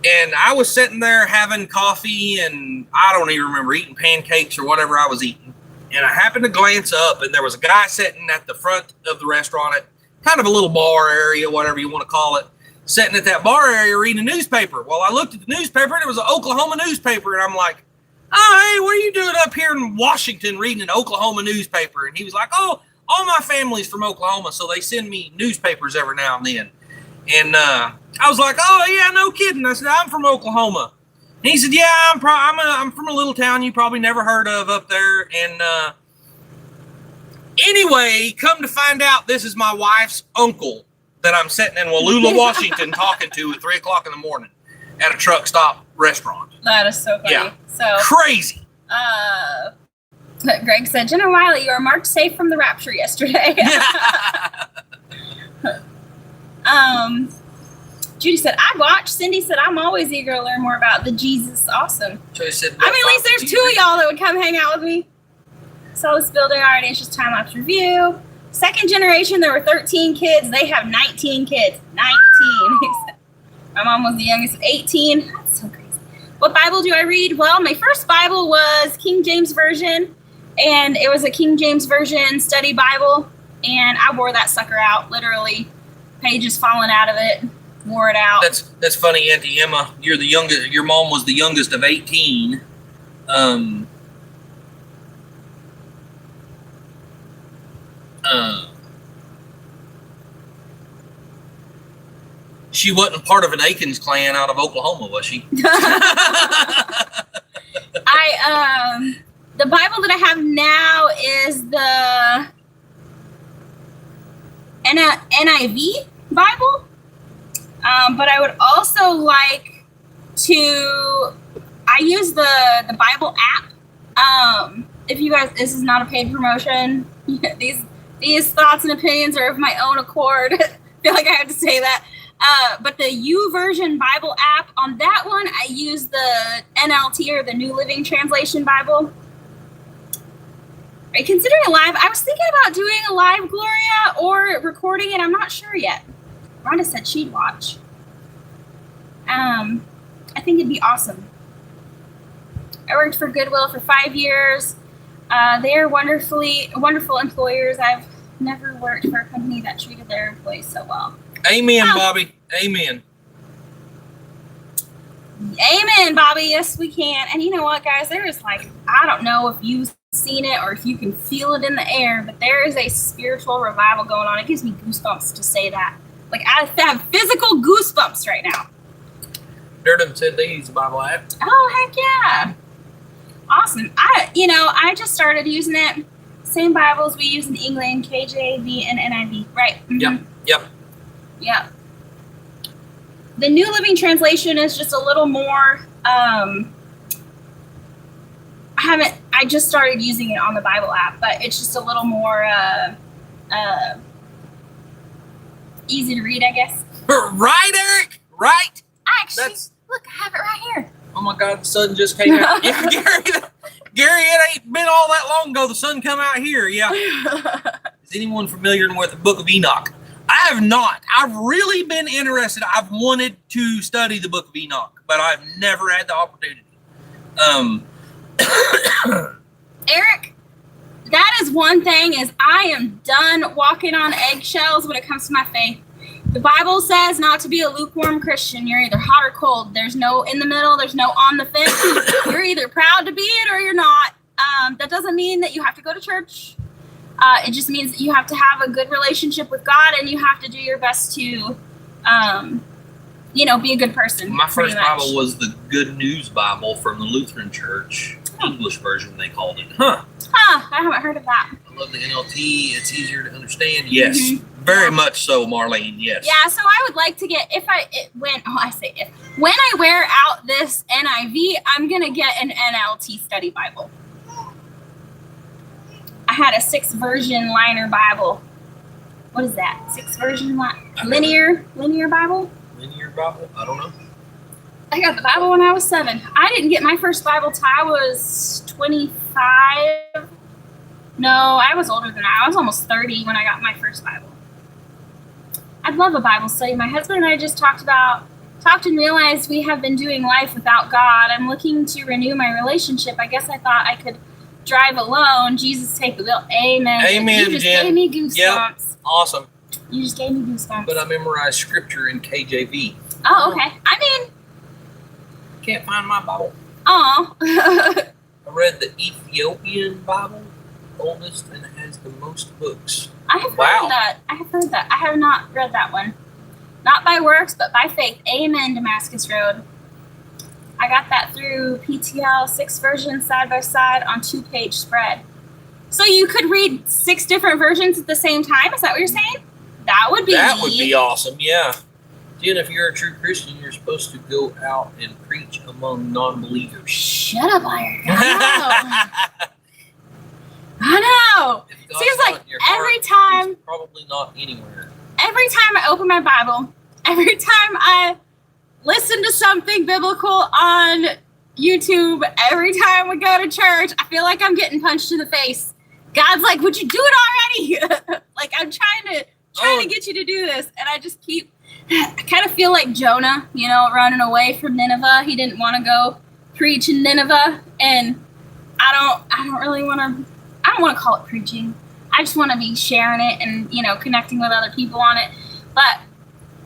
And I was sitting there having coffee, and I don't even remember eating pancakes or whatever I was eating. And I happened to glance up, and there was a guy sitting at the front of the restaurant at kind of a little bar area, whatever you want to call it, sitting at that bar area reading a newspaper. Well, I looked at the newspaper, and it was an Oklahoma newspaper, and I'm like, oh, hey, what are you doing up here in Washington reading an Oklahoma newspaper? And he was like, oh, all my family's from Oklahoma, so they send me newspapers every now and then. And I was like, oh, yeah, no kidding. I said, I'm from Oklahoma. And he said, yeah, I'm from a little town you probably never heard of up there. And anyway, come to find out, this is my wife's uncle that I'm sitting in Wallula, Washington, talking to at 3 o'clock in the morning at a truck stop restaurant. That is so funny. Yeah. So crazy. Greg said, Jenna Wiley, you are marked safe from the rapture yesterday. Judy said, I watched. Cindy said, I'm always eager to learn more about the Jesus. Awesome. Joey said, at least there's 2 of y'all that would come hang out with me. Saw this building already. It's just time-lapse review. Second generation, there were 13 kids. They have 19 kids. 19. My mom was the youngest of 18. That's so crazy. What Bible do I read? Well, my first Bible was King James Version, and it was a King James Version study Bible, and I wore that sucker out, literally. Pages falling out of it. Wore it out. That's funny, Auntie Emma. You're the youngest. Your mom was the youngest of 18. She wasn't part of an Aikens clan out of Oklahoma, was she? The Bible that I have now is the NIV Bible. But I would also like to, I use the Bible app. If you guys, this is not a paid promotion. These thoughts and opinions are of my own accord. I feel like I have to say that. But the YouVersion Bible app, on that one, I use the NLT, or the New Living Translation Bible. Are you considering a live? I was thinking about doing a live Gloria or recording it. I'm not sure yet. Rhonda said she'd watch. I think it'd be awesome. I worked for Goodwill for 5 years. They are wonderful employers. I've never worked for a company that treated their employees so well. Amen, Bobby. Amen. Amen, Bobby. Yes, we can. And you know what, guys? There is I don't know if you've seen it or if you can feel it in the air, but there is a spiritual revival going on. It gives me goosebumps to say that. I have physical goosebumps right now. Durden said they use the Bible app. Oh, heck yeah. Awesome. I just started using it. Same Bibles we use in England, KJV and NIV. Right. Mm-hmm. Yep. The New Living Translation is just a little more, I just started using it on the Bible app, but it's just a little more easy to read, I guess. Right, Eric? Right? Actually, look, I have it right here. Oh my God, the sun just came out. Yeah, Gary, it ain't been all that long ago. The sun come out here. Yeah. Is anyone familiar with the Book of Enoch? I have not. I've really been interested. I've wanted to study the Book of Enoch, but I've never had the opportunity. Eric, that is one thing is I am done walking on eggshells when it comes to my faith. The Bible says not to be a lukewarm Christian. You're either hot or cold. There's no in the middle. There's no on the fence. You're either proud to be it or you're not. That doesn't mean that you have to go to church. It just means that you have to have a good relationship with God and you have to do your best to, be a good person. My first Bible was the Good News Bible from the Lutheran Church. English version, they called it. I haven't heard of that. I love the NLT. It's easier to understand. Yes, very much so, Marlene. Yes. Yeah, so I would like to get, when I wear out this NIV, I'm going to get an NLT study Bible. I had a 6 version liner Bible. What is that? 6 version linear Bible? Linear Bible? I don't know. I got the Bible when I was 7. I didn't get my first Bible till I was 25. No, I was older than that. I was almost 30 when I got my first Bible. I'd love a Bible study. My husband and I just talked and realized we have been doing life without God. I'm looking to renew my relationship. I guess I thought I could drive alone. Jesus, take the wheel. Amen. Amen, You just Jen. gave me goosebumps. Yep. Awesome. You just gave me goosebumps. But I memorized scripture in KJV. Oh, okay. I mean, can't find my Bible. Oh. I read the Ethiopian Bible, oldest, and it has the most books. I have heard that. I have not read that one. Not by works, but by faith. Amen, Damascus Road. I got that through PTL, 6 versions side by side on 2-page spread. So you could read 6 different versions at the same time? Is that what you're saying? That would be That would be awesome, yeah. Jen, if you're a true Christian, you're supposed to go out and preach among non-believers. Shut up, Iron. I know. Seems like every time. Probably not anywhere. Every time I open my Bible, every time I listen to something biblical on YouTube, every time we go to church, I feel like I'm getting punched in the face. God's like, would you do it already? Like, I'm trying to get you to do this. And I just I kind of feel like Jonah, running away from Nineveh. He didn't want to go preach in Nineveh. And I don't really want to, I don't want to call it preaching. I just want to be sharing it and, connecting with other people on it. But,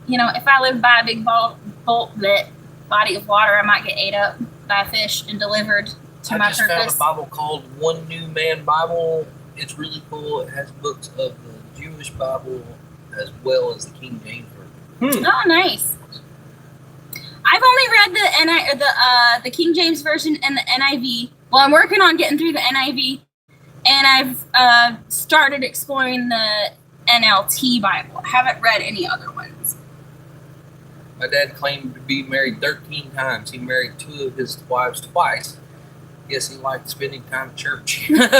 if I live by a big body of water, I might get ate up by a fish and delivered to my purpose. I just found a Bible called One New Man Bible. It's really cool. It has books of the Jewish Bible as well as the King James Version. Oh, nice. I've only read the King James Version and the NIV. Well, I'm working on getting through the NIV, and I've started exploring the NLT Bible. I haven't read any other ones. My dad claimed to be married 13 times. He married 2 of his wives twice. Guess he liked spending time at church. Got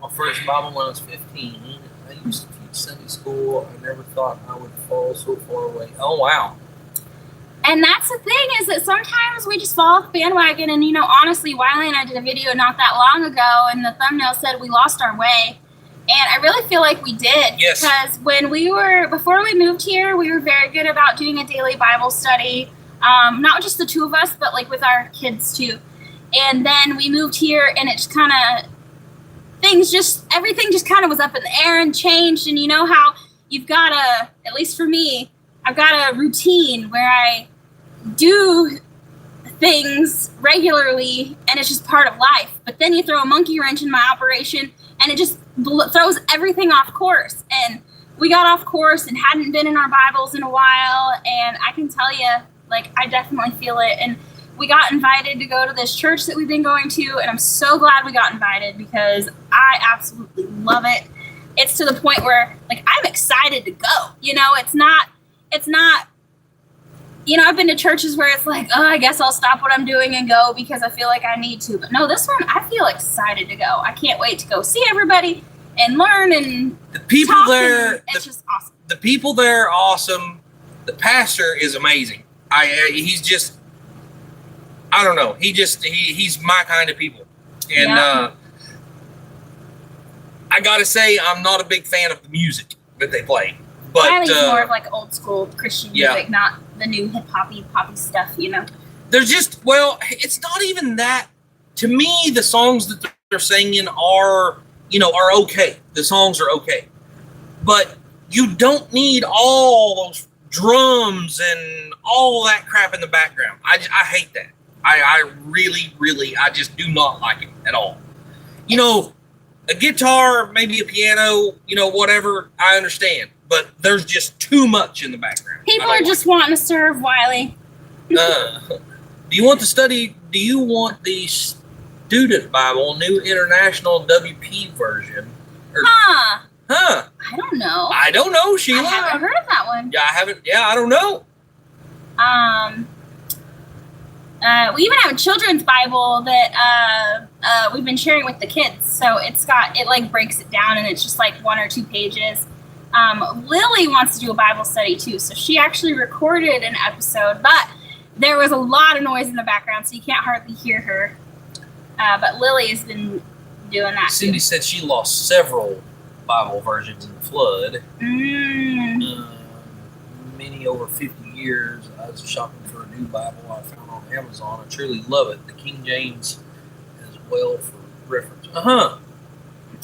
my first Bible when I was 15. I used to teach Sunday school. I never thought I would fall so far away. Oh, wow. And that's the thing, is that sometimes we just fall off the bandwagon. And, honestly, Wiley and I did a video not that long ago, and the thumbnail said we lost our way. And I really feel like we did. Yes. Because before we moved here, we were very good about doing a daily Bible study. Not just the two of us, but like with our kids too. And then we moved here, and it just kind of, everything just kind of was up in the air and changed. And you know how you've got at least for me, I've got a routine where I do things regularly, and it's just part of life. But then you throw a monkey wrench in my operation, and it just throws everything off course. And we got off course and hadn't been in our Bibles in a while. And I can tell you, like, I definitely feel it. And we got invited to go to this church that we've been going to, and I'm so glad we got invited because I absolutely love it. It's to the point where, like, I'm excited to go. It's not, I've been to churches where it's like, oh, I guess I'll stop what I'm doing and go because I feel like I need to. But no, this one, I feel excited to go. I can't wait to go see everybody and learn and the people talk, there. And it's just awesome. The people there are awesome. The pastor is amazing. He's just, I don't know. He's my kind of people. And I gotta say, I'm not a big fan of the music that they play. But Wiley's more of like old school Christian music, not the new hip poppy stuff, There's just, it's not even that. To me, the songs that they're singing are okay. The songs are okay. But you don't need all those drums and all that crap in the background. I hate that. I really, really, I just do not like it at all. A guitar, maybe a piano, whatever, I understand. But there's just too much in the background. People are just wanting to serve, Wiley. Do you want the Student Bible, New International WP version? Huh. I don't know, Sheila. I haven't heard of that one. I don't know. We even have a children's Bible that we've been sharing with the kids. So it like breaks it down, and it's just like 1 or 2 pages. Lily wants to do a Bible study too, so she actually recorded an episode, but there was a lot of noise in the background, so you can't hardly hear her. But Lily has been doing that. Cindy said she lost several Bible versions in the flood. Many over 50 years. I was shopping for a new Bible I found on Amazon. I truly love it. The King James as well for reference.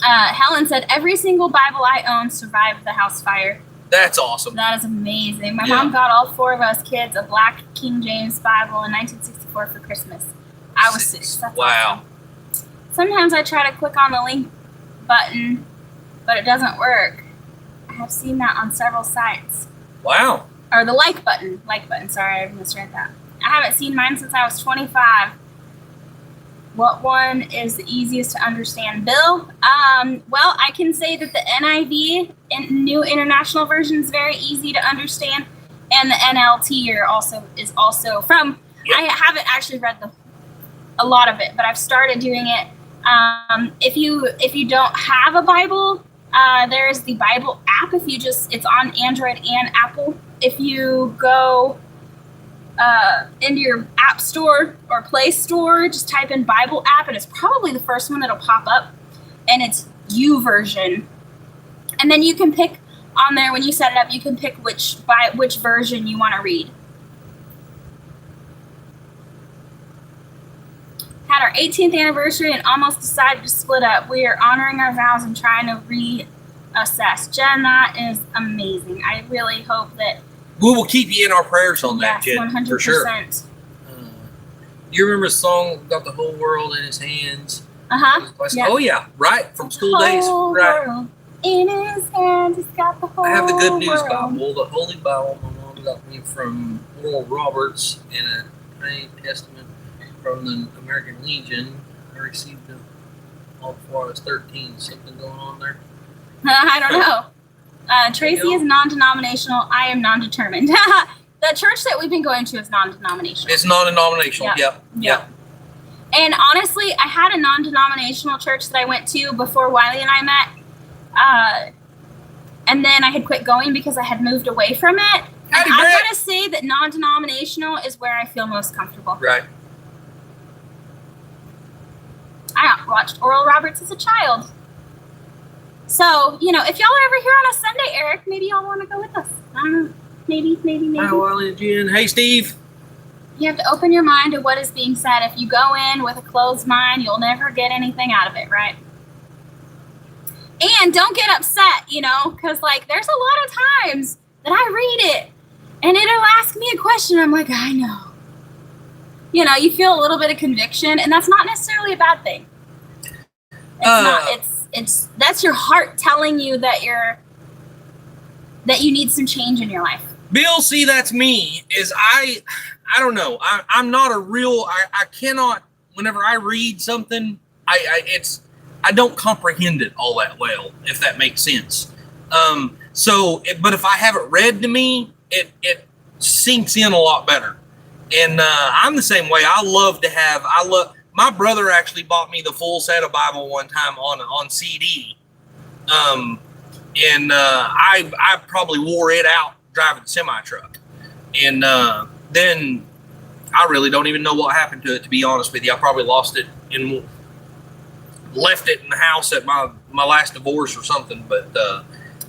Helen said, every single Bible I own survived the house fire. That's awesome. That is amazing. My mom got all 4 of us kids a black King James Bible in 1964 for Christmas. I was 6. That's wow. Awesome. Sometimes I try to click on the link button, but it doesn't work. I have seen that on several sites. Wow. Or the like button. Sorry, I misread that. I haven't seen mine since I was 25. What one is the easiest to understand, Bill? Well, I can say that the NIV, New International Version, is very easy to understand, and the NLT is also from. Yep. I haven't actually read a lot of it, but I've started doing it. If you don't have a Bible, there is the Bible app. It's on Android and Apple. If you go into your app store or Play Store, just type in Bible app, and it's probably the first one that'll pop up, and it's YouVersion. And then you can pick on there, when you set it up, you can pick which version you want to read. Had our 18th anniversary and almost decided to split up. We are honoring our vows and trying to reassess. Jen, that is amazing. I really hope that we will keep you in our prayers on that, Jen. 100%. For sure. Do you remember a song, Got the Whole World in His Hands? Yeah. Oh, yeah. Right. From school days. Right. World in His hands, He's got the whole world. I have the Good News Bible, the Holy Bible. My mom got me from Oral Roberts, and a Tiny Testament from the American Legion. I received them all before I was 13. Something going on there? I don't know. Tracy is non-denominational. I am non-determined. The church that we've been going to is non-denominational. It's non-denominational. Yep. And honestly, I had a non-denominational church that I went to before Wiley and I met. And then I had quit going because I had moved away from it. Howdy, I've Brett. got to say that non-denominational is where I feel most comfortable. Right. I watched Oral Roberts as a child. So, you know, if y'all are ever here on a Sunday, Eric, maybe y'all want to go with us. I don't know. Maybe. Hi, Wiley Jenn. Hey, Steve. You have to open your mind to what is being said. If you go in with a closed mind, you'll never get anything out of it, right? And don't get upset, you know, because, like, there's a lot of times that I read it and it'll ask me a question. I'm like, I know. You know, you feel a little bit of conviction, and that's not necessarily a bad thing. That's your heart telling you that you need some change in your life. Bill, see, that's me. I don't know. I'm not a real. I cannot. Whenever I read something, I don't comprehend it all that well, if that makes sense. But if I have it read to me, it sinks in a lot better. And I'm the same way. My brother actually bought me the full set of Bible one time on CD. I probably wore it out driving the semi truck. And then I really don't even know what happened to it, to be honest with you. I probably lost it and left it in the house at my last divorce or something. But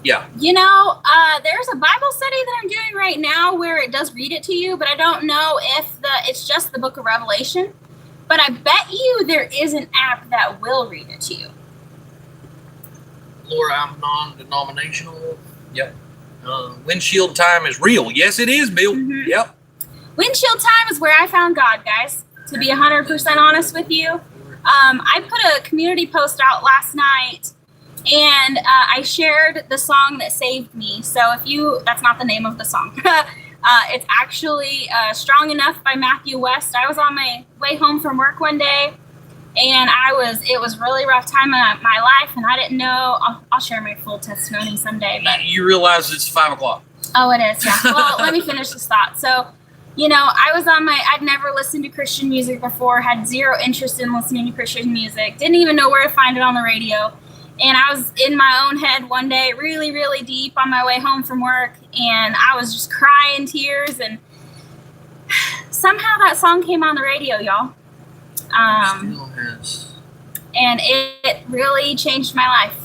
yeah. You know, there's a Bible study that I'm doing right now where it does read it to you, but I don't know if it's just the book of Revelation. But I bet you there is an app that will read it to you. Laura, I'm non-denominational. Yep. Windshield time is real. Yes, it is, Bill. Mm-hmm. Yep. Windshield time is where I found God, guys. To be 100% honest with you. I put a community post out last night, and I shared the song that saved me. So that's not the name of the song. It's actually Strong Enough by Matthew West. I was on my way home from work one day, and it was really rough time in my life, and I didn't know. I'll share my full testimony someday. But you realize it's 5:00. Oh, it is, yeah. Well, let me finish this thought. So, you know, I'd never listened to Christian music before, had zero interest in listening to Christian music, didn't even know where to find it on the radio. And I was in my own head one day, really, really deep on my way home from work, and I was just crying tears, and somehow that song came on the radio, y'all. Still has. And it really changed my life.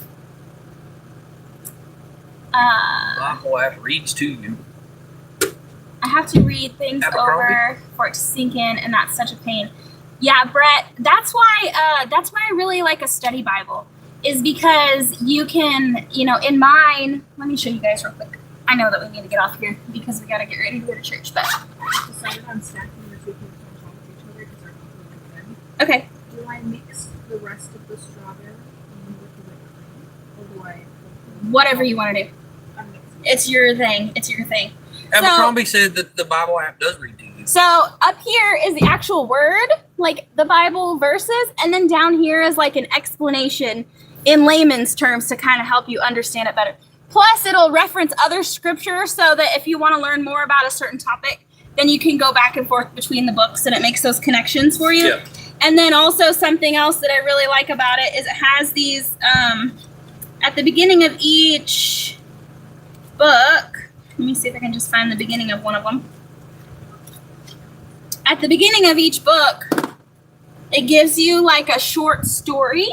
Bible app reads to you. I have to read things over for it to sink in, and that's such a pain. Yeah, Brett, that's why I really like a study Bible. Is because you can, you know, in mine, let me show you guys real quick. I know that we need to get off here because we got to get ready to go to church, but. I decided on stacking the two things on top of each other because they're completely thin. Okay. Do I mix the rest of the strawberry in with the whipped cream? Or do I? Whatever you want to do. I'm mixing. It's your thing. It's your thing. Abercrombie said that the Bible app does read to you. So up here is the actual word, like the Bible verses, and then down here is like an explanation in layman's terms to kind of help you understand it better. Plus, it'll reference other scripture so that if you want to learn more about a certain topic, then you can go back and forth between the books and it makes those connections for you. Yeah. And then also something else that I really like about it is it has these, at the beginning of each book, let me see if I can just find the beginning of one of them. At the beginning of each book, it gives you like a short story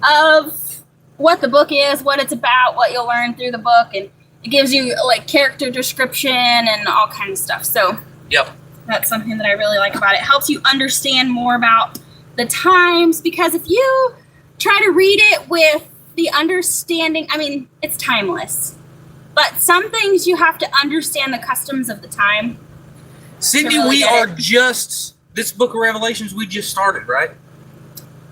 of what the book is, what it's about, what you'll learn through the book, and it gives you like character description and all kinds of stuff. So yep, that's something that I really like about it. It helps you understand more about the times, because if you try to read it with the understanding, I mean, it's timeless, but some things you have to understand the customs of the time. Cindy, really this book of Revelations we just started, right?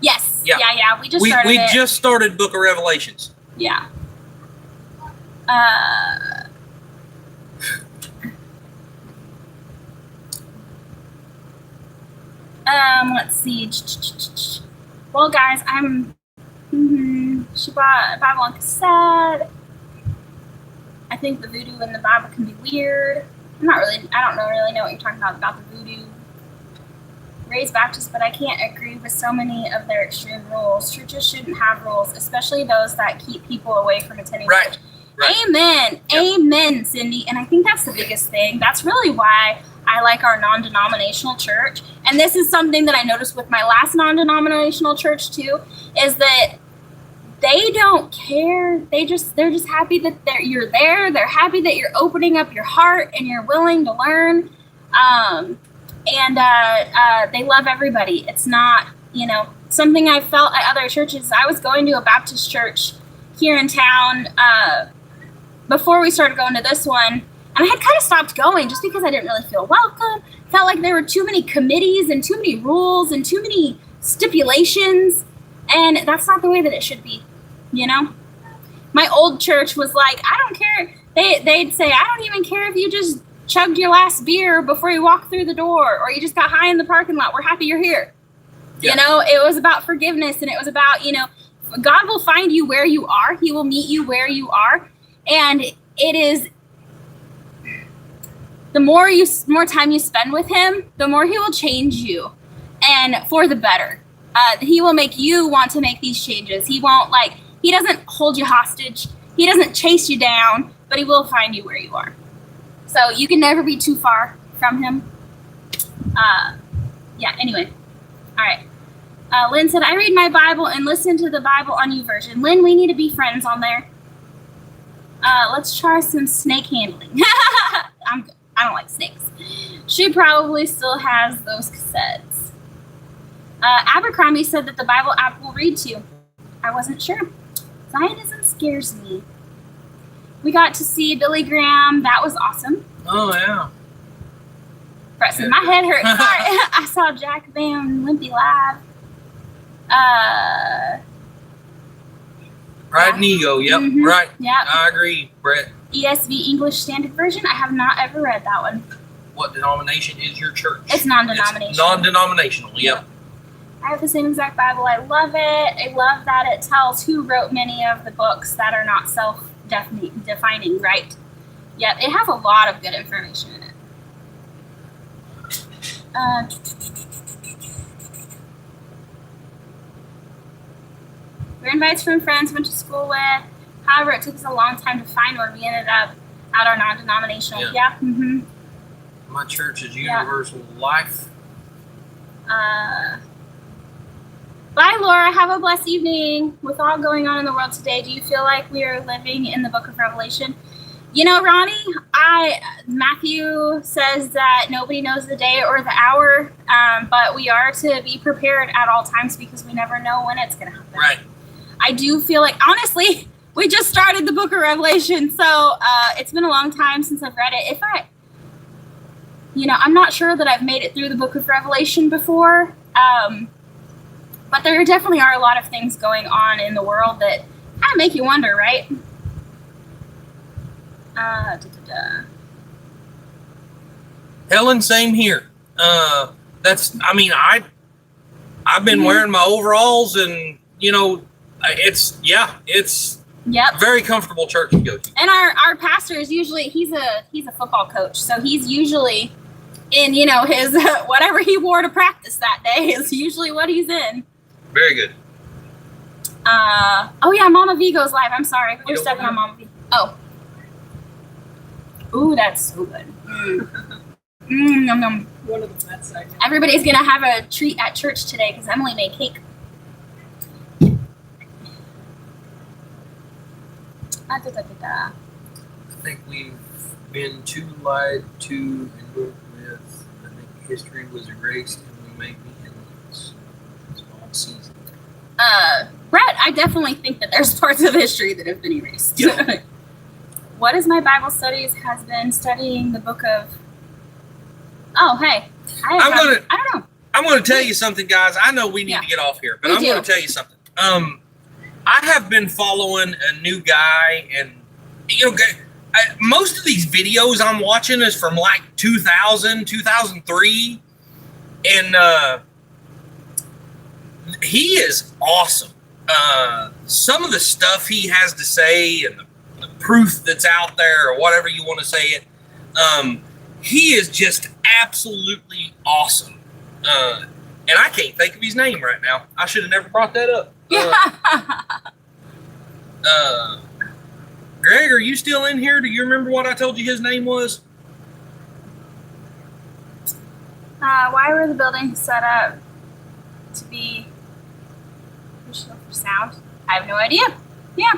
Yes. Yeah. We just started it. Just started Book of Revelations. Yeah. Let's see. Well, guys, she bought a Bible on cassette. I think the voodoo in the Bible can be weird. I don't really know what you're talking about the voodoo. Raised Baptist, but I can't agree with so many of their extreme rules. Churches shouldn't have rules, especially those that keep people away from attending church. Right. Amen. Yep. Amen, Cindy. And I think that's the biggest thing. That's really why I like our non-denominational church. And this is something that I noticed with my last non-denominational church too, is that they don't care. They're just happy that you're there. They're happy that you're opening up your heart and you're willing to learn. They love everybody. It's not, something I felt at other churches. I was going to a Baptist church here in town before we started going to this one, and I had kind of stopped going just because I didn't really feel welcome. Felt like there were too many committees and too many rules and too many stipulations, and that's not the way that it should be, My old church was like, I don't care. They'd say, I don't even care if you just chugged your last beer before you walked through the door, or you just got high in the parking lot. We're happy you're here. Yeah. It was about forgiveness, and it was about, God will find you where you are. He will meet you where you are. And it is, the more time you spend with him, the more he will change you, and for the better. He will make you want to make these changes. He won't he doesn't hold you hostage. He doesn't chase you down, but he will find you where you are. So you can never be too far from him. Anyway. All right. Lynn said, I read my Bible and listen to the Bible on YouVersion. Lynn, we need to be friends on there. Let's try some snake handling. I don't like snakes. She probably still has those cassettes. Abercrombie said that the Bible app will read too. I wasn't sure. Zionism scares me. We got to see Billy Graham. That was awesome. Oh, yeah. Brett said, my head hurts. Sorry. I saw Jack Van Wimpy live. Right, Nego. Yep. Mm-hmm. Right. Yep. I agree, Brett. ESV English Standard Version. I have not ever read that one. What denomination is your church? It's non-denominational. It's non-denominational. Yep. I have the same exact Bible. I love it. I love that it tells who wrote many of the books that are not self-defining, right? Yep. It has a lot of good information in it. We're invites from friends went to school with. However, it took us a long time to find where we ended up at our non-denominational. Yeah. Mm-hmm. My church is Universal Life. Bye, Laura. Have a blessed evening. With all going on in the world today, do you feel like we are living in the book of Revelation? Ronnie, Matthew says that nobody knows the day or the hour, but we are to be prepared at all times because we never know when it's going to happen. Right. I do feel like, honestly, we just started the book of Revelation, so it's been a long time since I've read it. I'm not sure that I've made it through the book of Revelation before, but there definitely are a lot of things going on in the world that kind of make you wonder, right? Helen, same here. I've been wearing my overalls, and it's very comfortable church to go to. And our pastor is usually he's a football coach, so he's usually in his whatever he wore to practice that day is usually what he's in. Very good. Mama V goes live. I'm sorry, we're stepping on Mama V. Oh. Ooh, that's so good. Yum, yum. One of the best segments. Everybody's going to have a treat at church today because Emily made cake. I think we've been too lied to and worked with. I think history was erased and we may be in this small season. Brett, I definitely think that there's parts of history that have been erased. Yep. What is my Bible studies has been studying the book of... Oh, hey. I don't know. I'm going to tell you something, guys. I know we need to get off here, but I'm going to tell you something. I have been following a new guy, and most of these videos I'm watching is from like 2000, 2003, and he is awesome. Some of the stuff he has to say and the proof that's out there, or whatever you want to say it, he is just absolutely awesome. And I can't think of his name right now. I should have never brought that up. Greg, are you still in here? Do you remember what I told you his name was? Why were the buildings set up to be crucial for sound? I have no idea. Yeah.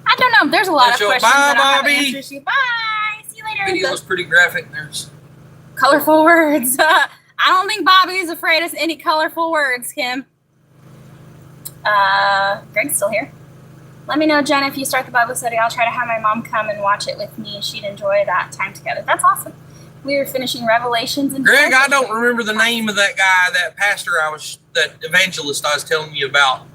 I don't know. There's a lot of questions that I don't have answers to. Bye. See you later. Video was pretty graphic. There's colorful words. I don't think Bobby's afraid of any colorful words, Kim. Greg's still here. Let me know, Jen, if you start the Bible study. I'll try to have my mom come and watch it with me. She'd enjoy that time together. That's awesome. We were finishing Revelations and Greg, I don't remember the name of that guy, that pastor that evangelist I was telling you about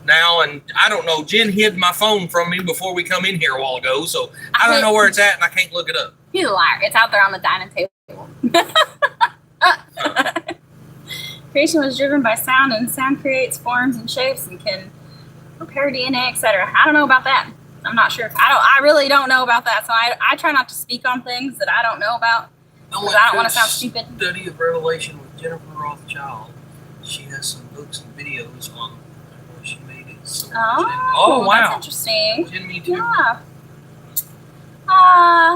now, and I don't know. Jen hid my phone from me before we come in here a while ago, so I don't know where it's at, and I can't look it up. He's a liar. It's out there on the dining table. Creation was driven by sound, and sound creates forms and shapes and can repair DNA, etc. I don't know about that. I'm not sure. I really don't know about that, so I try not to speak on things that I don't know about because I don't want to sound stupid. Study of Revelation with Jennifer Rothschild. She has some books and videos on where she made it. So wow, that's interesting. Jen, me too. Yeah.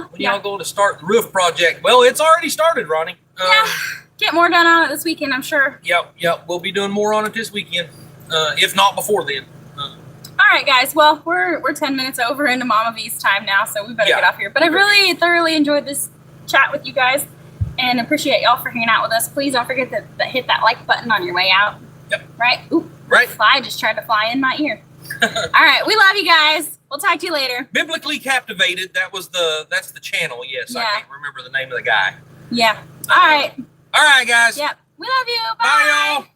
When y'all going to start the roof project? Well, it's already started, Ronnie. Yeah. Get more done on it this weekend, I'm sure. Yep. We'll be doing more on it this weekend, if not before then. All right, guys. Well, we're 10 minutes over into Mama V's time now, so we better get off here. But I really thoroughly enjoyed this chat with you guys and appreciate y'all for hanging out with us. Please don't forget to hit that like button on your way out. Yep. Right? Ooh, right. Fly just tried to fly in my ear. All right. We love you guys. We'll talk to you later. Biblically Captivated. That's the channel. Yes. Yeah. I can't remember the name of the guy. Yeah. All right. All right, guys. Yep. We love you. Bye. Bye, y'all.